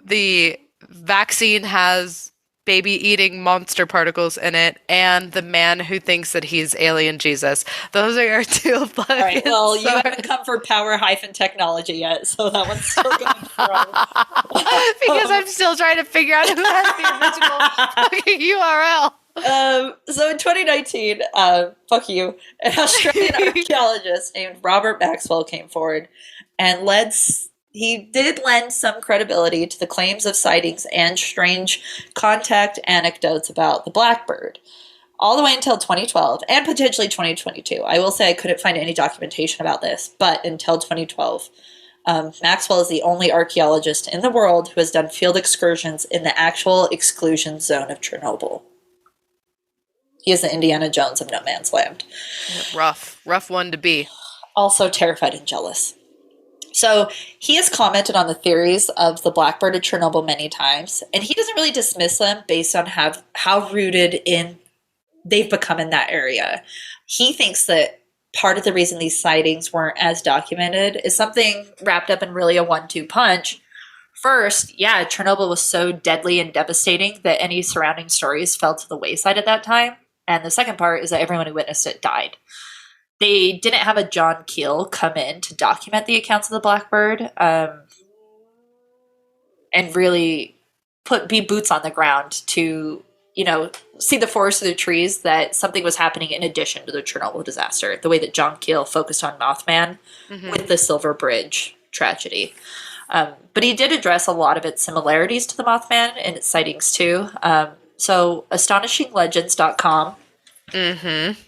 the vaccine has baby-eating monster particles in it, and the man who thinks that he's alien Jesus. Those are your two. All right, well, you haven't come for power-technology yet, so that one's still going through. Because I'm still trying to figure out who has the original fucking URL. So in 2019, fuck you, an Australian archaeologist named Robert Maxwell came forward and he did lend some credibility to the claims of sightings and strange contact anecdotes about the Black Bird, all the way until 2012 and potentially 2022. I will say I couldn't find any documentation about this, but until 2012. Maxwell is the only archaeologist in the world who has done field excursions in the actual exclusion zone of Chernobyl. He is the Indiana Jones of No Man's Land. Rough one to be. Also terrified and jealous. So he has commented on the theories of the Black Bird of Chernobyl many times, and he doesn't really dismiss them based on how rooted in they've become in that area. He thinks that part of the reason these sightings weren't as documented is something wrapped up in really a 1-2 punch. First, Chernobyl was so deadly and devastating that any surrounding stories fell to the wayside at that time. And the second part is that everyone who witnessed it died. They didn't have a John Keel come in to document the accounts of the Black Bird and really be boots on the ground to, see the forest through the trees, that something was happening in addition to the Chernobyl disaster, the way that John Keel focused on Mothman with the Silver Bridge tragedy. But he did address a lot of its similarities to the Mothman in its sightings too. So, astonishinglegends.com Mm-hmm.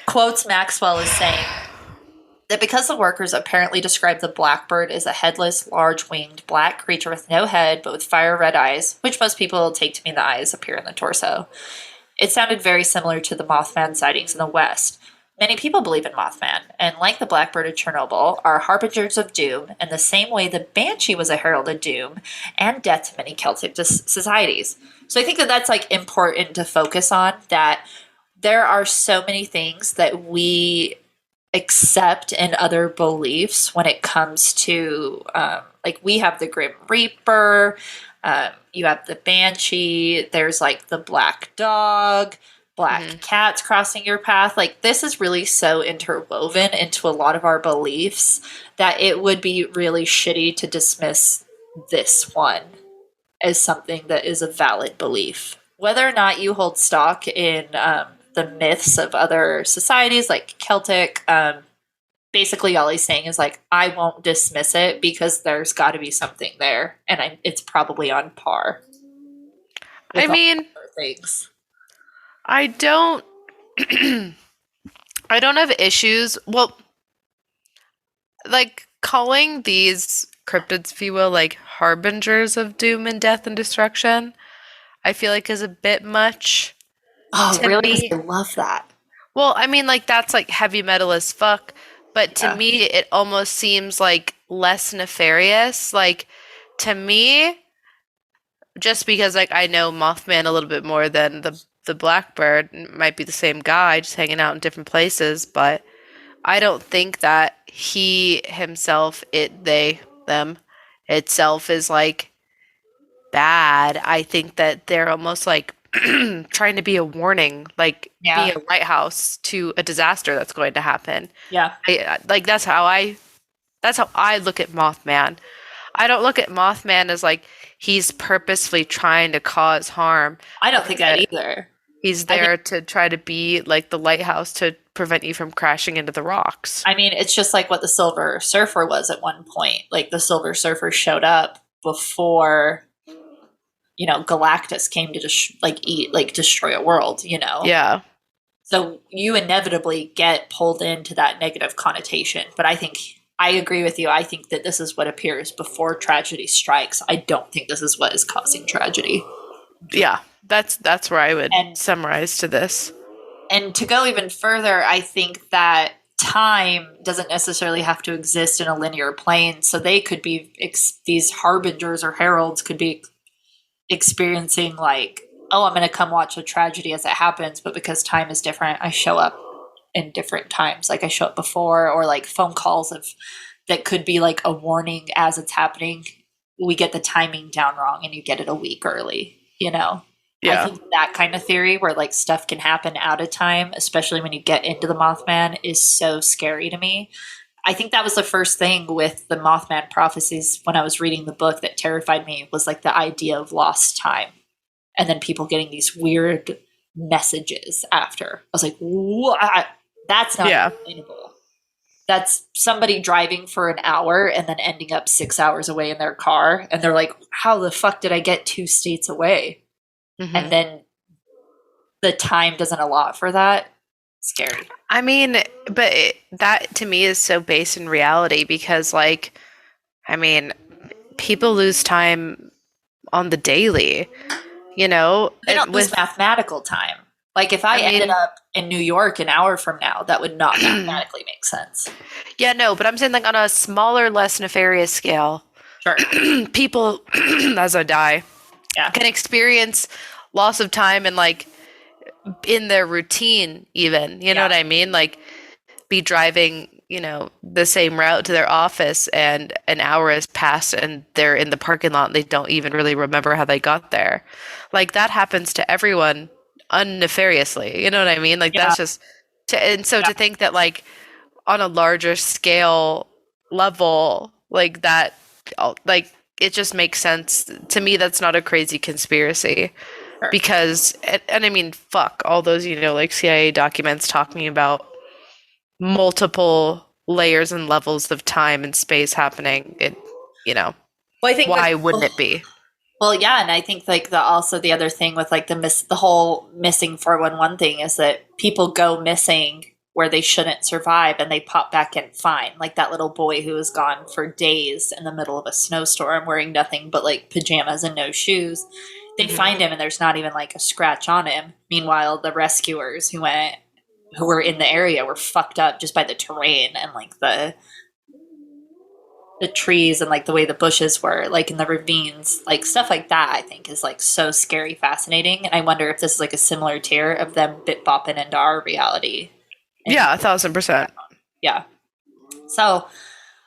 quotes Maxwell as saying that because the workers apparently described the Black Bird as a headless, large-winged black creature with no head but with fire-red eyes, which most people take to mean the eyes appear in the torso, it sounded very similar to the Mothman sightings in the West. Many people believe in Mothman, and like the Black Bird of Chernobyl, are harbingers of doom in the same way the Banshee was a herald of doom and death to many Celtic societies. So I think that that's like important to focus on, that there are so many things that we accept in other beliefs when it comes to like we have the Grim Reaper, you have the Banshee, there's like the black dog, black cats crossing your path. Like this is really so interwoven into a lot of our beliefs that it would be really shitty to dismiss this one as something that is a valid belief. Whether or not you hold stock in the myths of other societies like Celtic, basically all he's saying is like, I won't dismiss it because there's got to be something there, and it's probably on par. I mean, things. I don't I don't have issues. Well, like calling these cryptids, if you will, like harbingers of doom and death and destruction, I feel like is a bit much. Oh, really? Me. I love that. Well, I mean, like that's like heavy metal as fuck, but to me, it almost seems like less nefarious. Like to me, just because like I know Mothman a little bit more than the Blackbird, might be the same guy, just hanging out in different places, but I don't think that he himself, them itself is like bad. I think that they're almost like trying to be a warning, like be a lighthouse to a disaster that's going to happen. Yeah. That's how I look at Mothman. I don't look at Mothman as like he's purposefully trying to cause harm. I don't think that either. He's there to try to be like the lighthouse to prevent you from crashing into the rocks. I mean, it's just like what the Silver Surfer was at one point. Like the Silver Surfer showed up before, Galactus came to destroy a world, Yeah. So you inevitably get pulled into that negative connotation. But I agree with you. I think that this is what appears before tragedy strikes. I don't think this is what is causing tragedy. Yeah, that's where I would summarize to this. And to go even further, I think that time doesn't necessarily have to exist in a linear plane. So they could be, these harbingers or heralds could be experiencing like, oh, I'm going to come watch a tragedy as it happens. But because time is different, I show up in different times. Like I show up before, or like phone calls that could be like a warning as it's happening. We get the timing down wrong and you get it a week early, Yeah. I think that kind of theory where like stuff can happen out of time, especially when you get into the Mothman, is so scary to me. I think that was the first thing with the Mothman prophecies when I was reading the book that terrified me, was like the idea of lost time. And then people getting these weird messages after. I was like, what? That's not explainable. That's somebody driving for an hour and then ending up 6 hours away in their car. And they're like, how the fuck did I get 2 states away? Mm-hmm. And then the time doesn't allot for that. Scary. I mean, but that to me is so based in reality because, like, I mean, people lose time on the daily, They don't lose mathematical time. Like, if I ended up in New York an hour from now, that would not mathematically make sense. Yeah, no, but I'm saying, like, on a smaller, less nefarious scale, sure. People, as I die, can experience loss of time and, like, in their routine even, you know what I mean? Like, be driving, the same route to their office and an hour has passed and they're in the parking lot and they don't even really remember how they got there. Like, that happens to everyone unnefariously, you know what I mean? Like, that's just to think that, like, on a larger scale level, like that, like, it just makes sense to me. That's not a crazy conspiracy. Sure. Because, and I mean, fuck all those, like CIA documents talking about multiple layers and levels of time and space happening. Well, I think why wouldn't it be? Well, yeah, and I think like the other thing with like the whole missing 411 thing is that people go missing where they shouldn't survive and they pop back in fine. Like that little boy who was gone for days in the middle of a snowstorm wearing nothing but like pajamas and no shoes. They find him and there's not even like a scratch on him. Meanwhile, the rescuers who were in the area were fucked up just by the terrain and like the trees and like the way the bushes were like in the ravines, like stuff like that. I think is like so scary, fascinating, and I wonder if this is like a similar tier of them bit bopping into our reality. Yeah, 1,000%. Yeah. So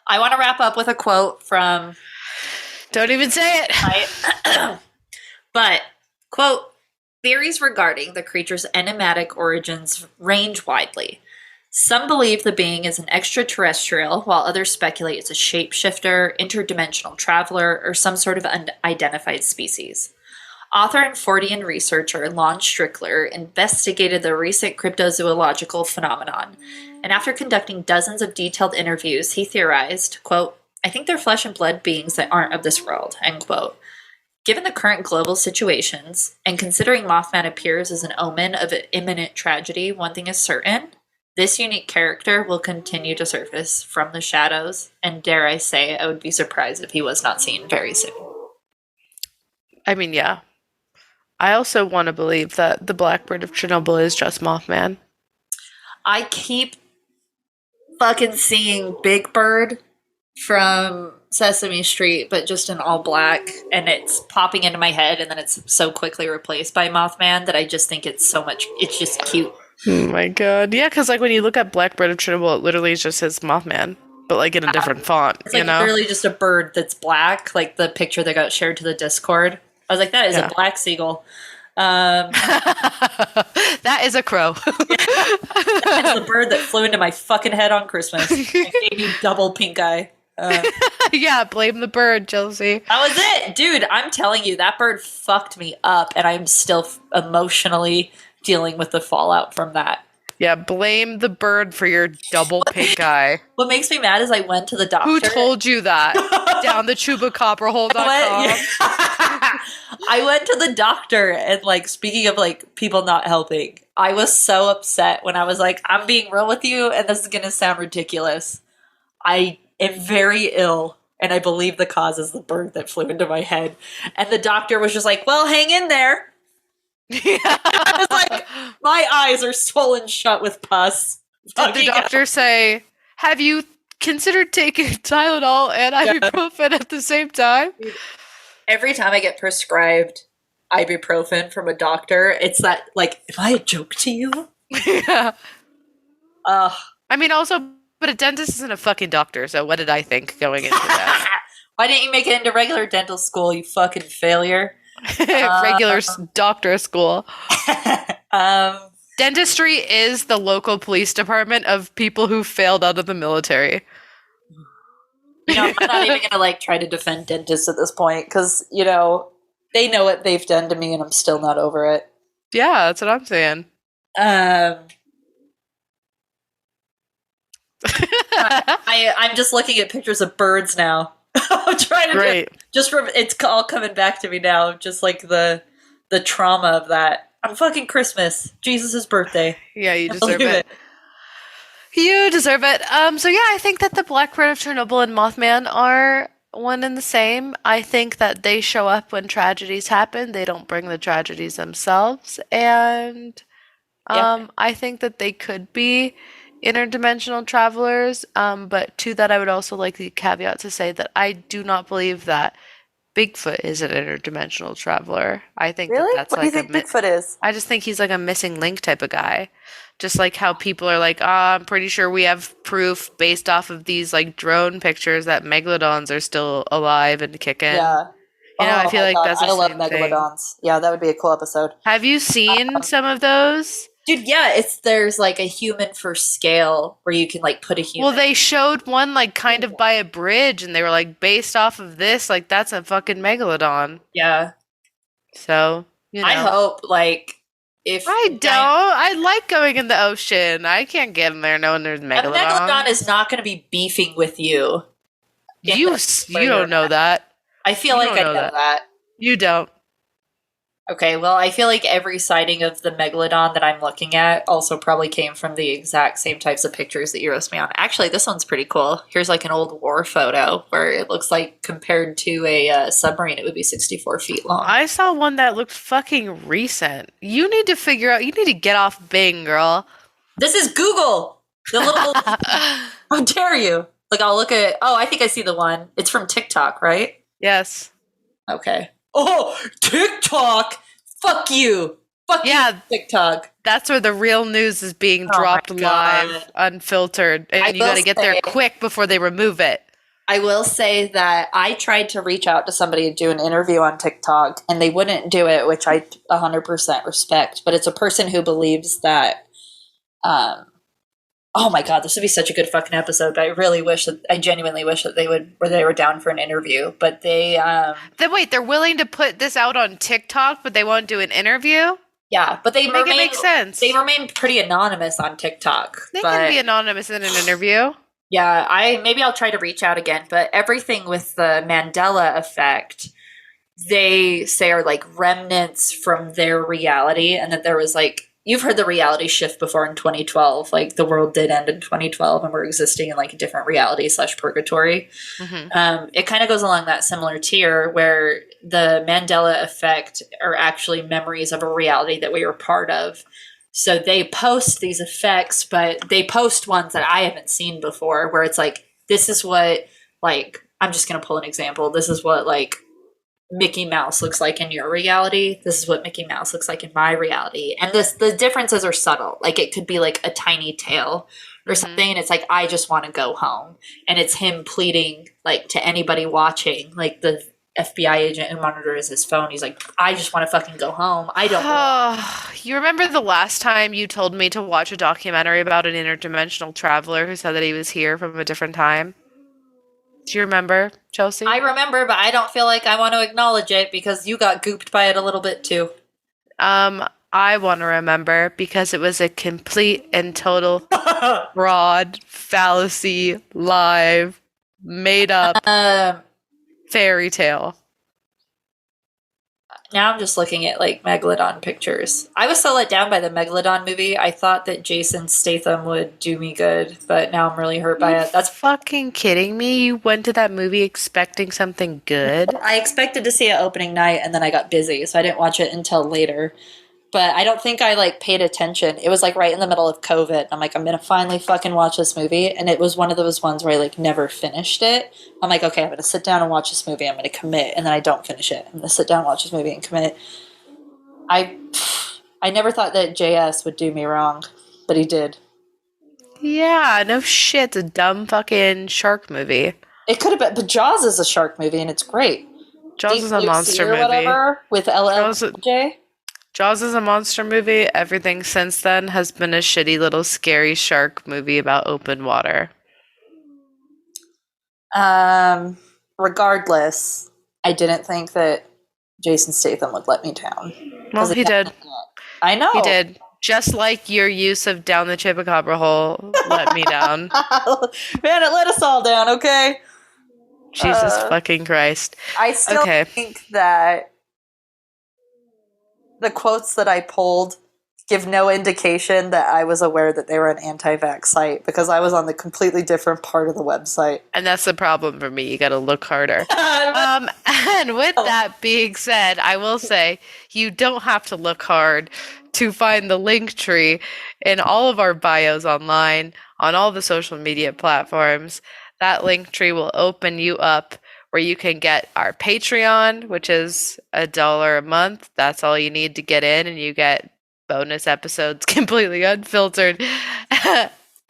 I want to wrap up with a quote from. Don't even say it. But quote, theories regarding the creature's enigmatic origins range widely. Some believe the being is an extraterrestrial, while others speculate it's a shapeshifter, interdimensional traveler, or some sort of unidentified species. Author and Fortean researcher Lon Strickler investigated the recent cryptozoological phenomenon, and after conducting dozens of detailed interviews, he theorized, quote, I think they're flesh and blood beings that aren't of this world, end quote. Given the current global situations, and considering Mothman appears as an omen of imminent tragedy, one thing is certain. This unique character will continue to surface from the shadows, and dare I say, I would be surprised if he was not seen very soon. I mean, yeah. I also want to believe that the Black Bird of Chernobyl is just Mothman. I keep fucking seeing Big Bird from Sesame Street, but just in all black, and it's popping into my head, and then it's so quickly replaced by Mothman that I just think it's just cute. Oh my god. Yeah, because like when you look at Black Bird of Chernobyl, it literally just says Mothman, but like in a different font, it's like literally just a bird that's black, like the picture that got shared to the Discord. I was like, that is a black seagull. That is a crow. It's the bird that flew into my fucking head on Christmas. It gave me double pink eye. Yeah, blame the bird, Chelsea. That was it. Dude, I'm telling you, that bird fucked me up, and I'm still emotionally dealing with the fallout from that. Yeah, blame the bird for your double pink eye. What makes me mad is I went to the doctor. Who told you that? Down the chubacopperhole.com. I went to the doctor, and like, speaking of like people not helping, I was so upset when I was like, I'm being real with you, and this is going to sound ridiculous. I am very ill, and I believe the cause is the bird that flew into my head. And the doctor was just like, well, hang in there. Yeah. I was like, my eyes are swollen shut with pus. Did the doctor say, have you considered taking Tylenol and ibuprofen at the same time? Every time I get prescribed ibuprofen from a doctor, it's that, like, am I a joke to you? Yeah. I mean, also, but a dentist isn't a fucking doctor, so what did I think going into that? Why didn't you make it into regular dental school, you fucking failure? Regular doctor school. Dentistry is the local police department of people who failed out of the military. You know, I'm not even going to like try to defend dentists at this point because, you know, they know what they've done to me and I'm still not over it. Yeah, that's what I'm saying. I'm just looking at pictures of birds now. I'm trying to it's all coming back to me now. Just like the trauma of that. On fucking Christmas, Jesus' birthday. Yeah, you deserve it. You deserve it. So yeah, I think that the Black Bird of Chernobyl and Mothman are one and the same. I think that they show up when tragedies happen. They don't bring the tragedies themselves, and I think that they could be interdimensional travelers, but to that I would also like the caveat to say that I do not believe that Bigfoot is an interdimensional traveler. I think that's what like do you think Bigfoot is? I just think he's like a missing link type of guy. Just like how people are like, I'm pretty sure we have proof based off of these like drone pictures that megalodons are still alive and kicking. Yeah. You know, I feel like that's the same thing. I love megalodons. Yeah, that would be a cool episode. Have you seen some of those? Dude, yeah, there's like a human for scale where you can like put a human. Well, they showed one like kind of by a bridge, and they were like based off of this, like that's a fucking megalodon. Yeah. So you know. I hope like if I like going in the ocean. I can't get in there knowing there's megalodon. A megalodon is not going to be beefing with you. You don't know that. I feel like I know that. You don't. Okay, well, I feel like every sighting of the megalodon that I'm looking at also probably came from the exact same types of pictures that you roast me on. Actually, this one's pretty cool. Here's like an old war photo where it looks like compared to a submarine, it would be 64 feet long. I saw one that looked fucking recent. You need to figure out. You need to get off Bing, girl. This is Google! The little. How dare you? Like, I'll look at. Oh, I think I see the one. It's from TikTok, right? Yes. Okay. Oh, TikTok! Fuck you! Fuck Yeah. you, TikTok. That's where the real news is being dropped live, unfiltered, and you got to get there quick before they remove it. I will say that I tried to reach out to somebody and do an interview on TikTok, and they wouldn't do it, which I 100% respect. But it's a person who believes that, oh my god, this would be such a good fucking episode. But I genuinely wish that they were down for an interview. But Wait, they're willing to put this out on TikTok, but they won't do an interview? Yeah, but it makes sense. They remain pretty anonymous on TikTok. They can be anonymous in an interview. Yeah, maybe I'll try to reach out again. But everything with the Mandela effect, they say are like remnants from their reality, and that there was like, you've heard the reality shift before in 2012. Like the world did end in 2012, and we're existing in like a different reality / purgatory. Mm-hmm. It kind of goes along that similar tier where the Mandela effect are actually memories of a reality that we were part of. So they post these effects, but they post ones that I haven't seen before, where it's like, this is what, like, I'm just going to pull an example. This is what, like, Mickey Mouse looks like in your reality. This is what Mickey Mouse looks like in my reality. And the differences are subtle. Like, it could be like a tiny tail or something. And it's like, I just want to go home. And it's him pleading, like, to anybody watching, like the FBI agent who monitors his phone. He's like, I just want to fucking go home. I don't know. You remember the last time you told me to watch a documentary about an interdimensional traveler who said that he was here from a different time? Do you remember, Chelsea? I remember, but I don't feel like I want to acknowledge it because you got gooped by it a little bit too. I want to remember because it was a complete and total fraud, fallacy, live, made up fairy tale. Now I'm just looking at like Megalodon pictures. I was so let down by the Megalodon movie. I thought that Jason Statham would do me good, but now I'm really hurt by it. That's fucking kidding me. You went to that movie expecting something good? I expected to see it opening night, and then I got busy, so I didn't watch it until later. But I don't think I like paid attention. It was like right in the middle of COVID. I'm like, I'm gonna finally fucking watch this movie, and it was one of those ones where I like never finished it. I'm like, okay, I'm gonna sit down and watch this movie. I'm gonna commit, and then I don't finish it. I'm gonna sit down and watch this movie and commit. I never thought that JS would do me wrong, but he did. Yeah, no shit. It's a dumb fucking shark movie. It could have been, but Jaws is a shark movie, and it's great. Jaws Deep is a monster Blue Sea or movie. Whatever, with LLJ. Jaws is a monster movie. Everything since then has been a shitty little scary shark movie about open water. Regardless, I didn't think that Jason Statham would let me down. Well, he did. I know. He did. Just like your use of Down the Chupacabra Hole let me down. Man, it let us all down, okay? Jesus fucking Christ. I still think that the quotes that I pulled give no indication that I was aware that they were an anti-vax site because I was on the completely different part of the website. And that's the problem for me. You got to look harder. And with that being said, I will say you don't have to look hard to find the link tree in all of our bios online, on all the social media platforms. That link tree will open you up where you can get our Patreon, which is $1 a month. That's all you need to get in, and you get bonus episodes completely unfiltered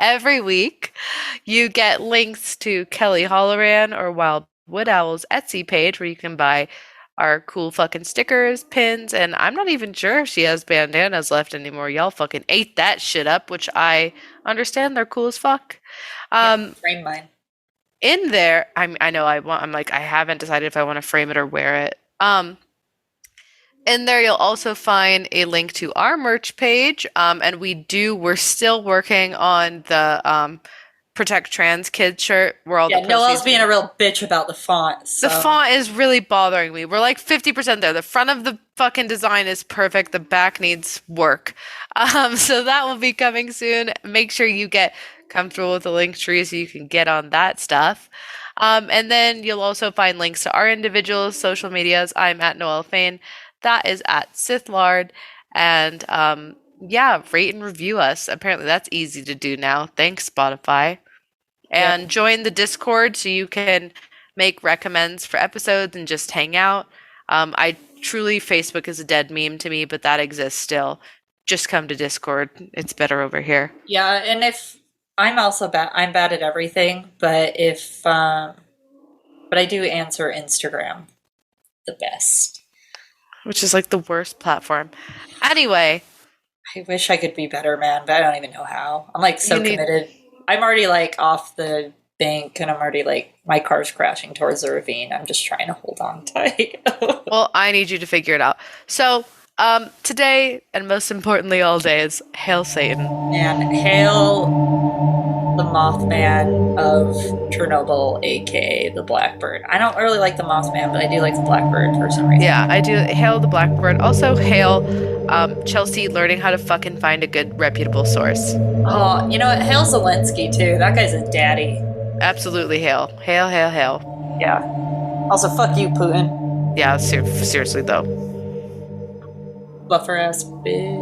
every week. You get links to Kelly Holloran or Wild Wood Owl's Etsy page where you can buy our cool fucking stickers, pins, and I'm not even sure if she has bandanas left anymore. Y'all fucking ate that shit up, which I understand. They're cool as fuck. Frame mine. In there, I'm like, I haven't decided if I want to frame it or wear it. In there, you'll also find a link to our merch page. And we're still working on the Protect Trans Kids shirt where all Yeah, the Noel's proceeds being a real bitch about the font. So. The font is really bothering me. We're like 50% there. The front of the fucking design is perfect. The back needs work. So that will be coming soon. Make sure you get comfortable with the link tree so you can get on that stuff. And then you'll also find links to our individual social medias. I'm at Noel Fain. That is at Sithlard. And yeah, rate and review us. Apparently that's easy to do now. Thanks, Spotify. And join the Discord so you can make recommends for episodes and just hang out. I truly, Facebook is a dead meme to me, but that exists still. Just come to Discord. It's better over here. Yeah, and if I'm also bad, I'm bad at everything, but but I do answer Instagram the best. Which is like the worst platform. Anyway. I wish I could be better, man, but I don't even know how. I'm like so committed. I'm already like off the bank and I'm already like, my car's crashing towards the ravine. I'm just trying to hold on tight. Well, I need you to figure it out. So, today, and most importantly all day, is Hail Satan. And hail the Mothman of Chernobyl, aka the Black Bird. I don't really like the Mothman, but I do like the Black Bird for some reason. Yeah, I do. Hail the Black Bird. Also, hail Chelsea learning how to fucking find a good, reputable source. Oh, you know what? Hail Zelensky, too. That guy's a daddy. Absolutely hail. Hail, hail, hail. Yeah. Also, fuck you, Putin. Yeah, seriously, though. Buffer ass bitch.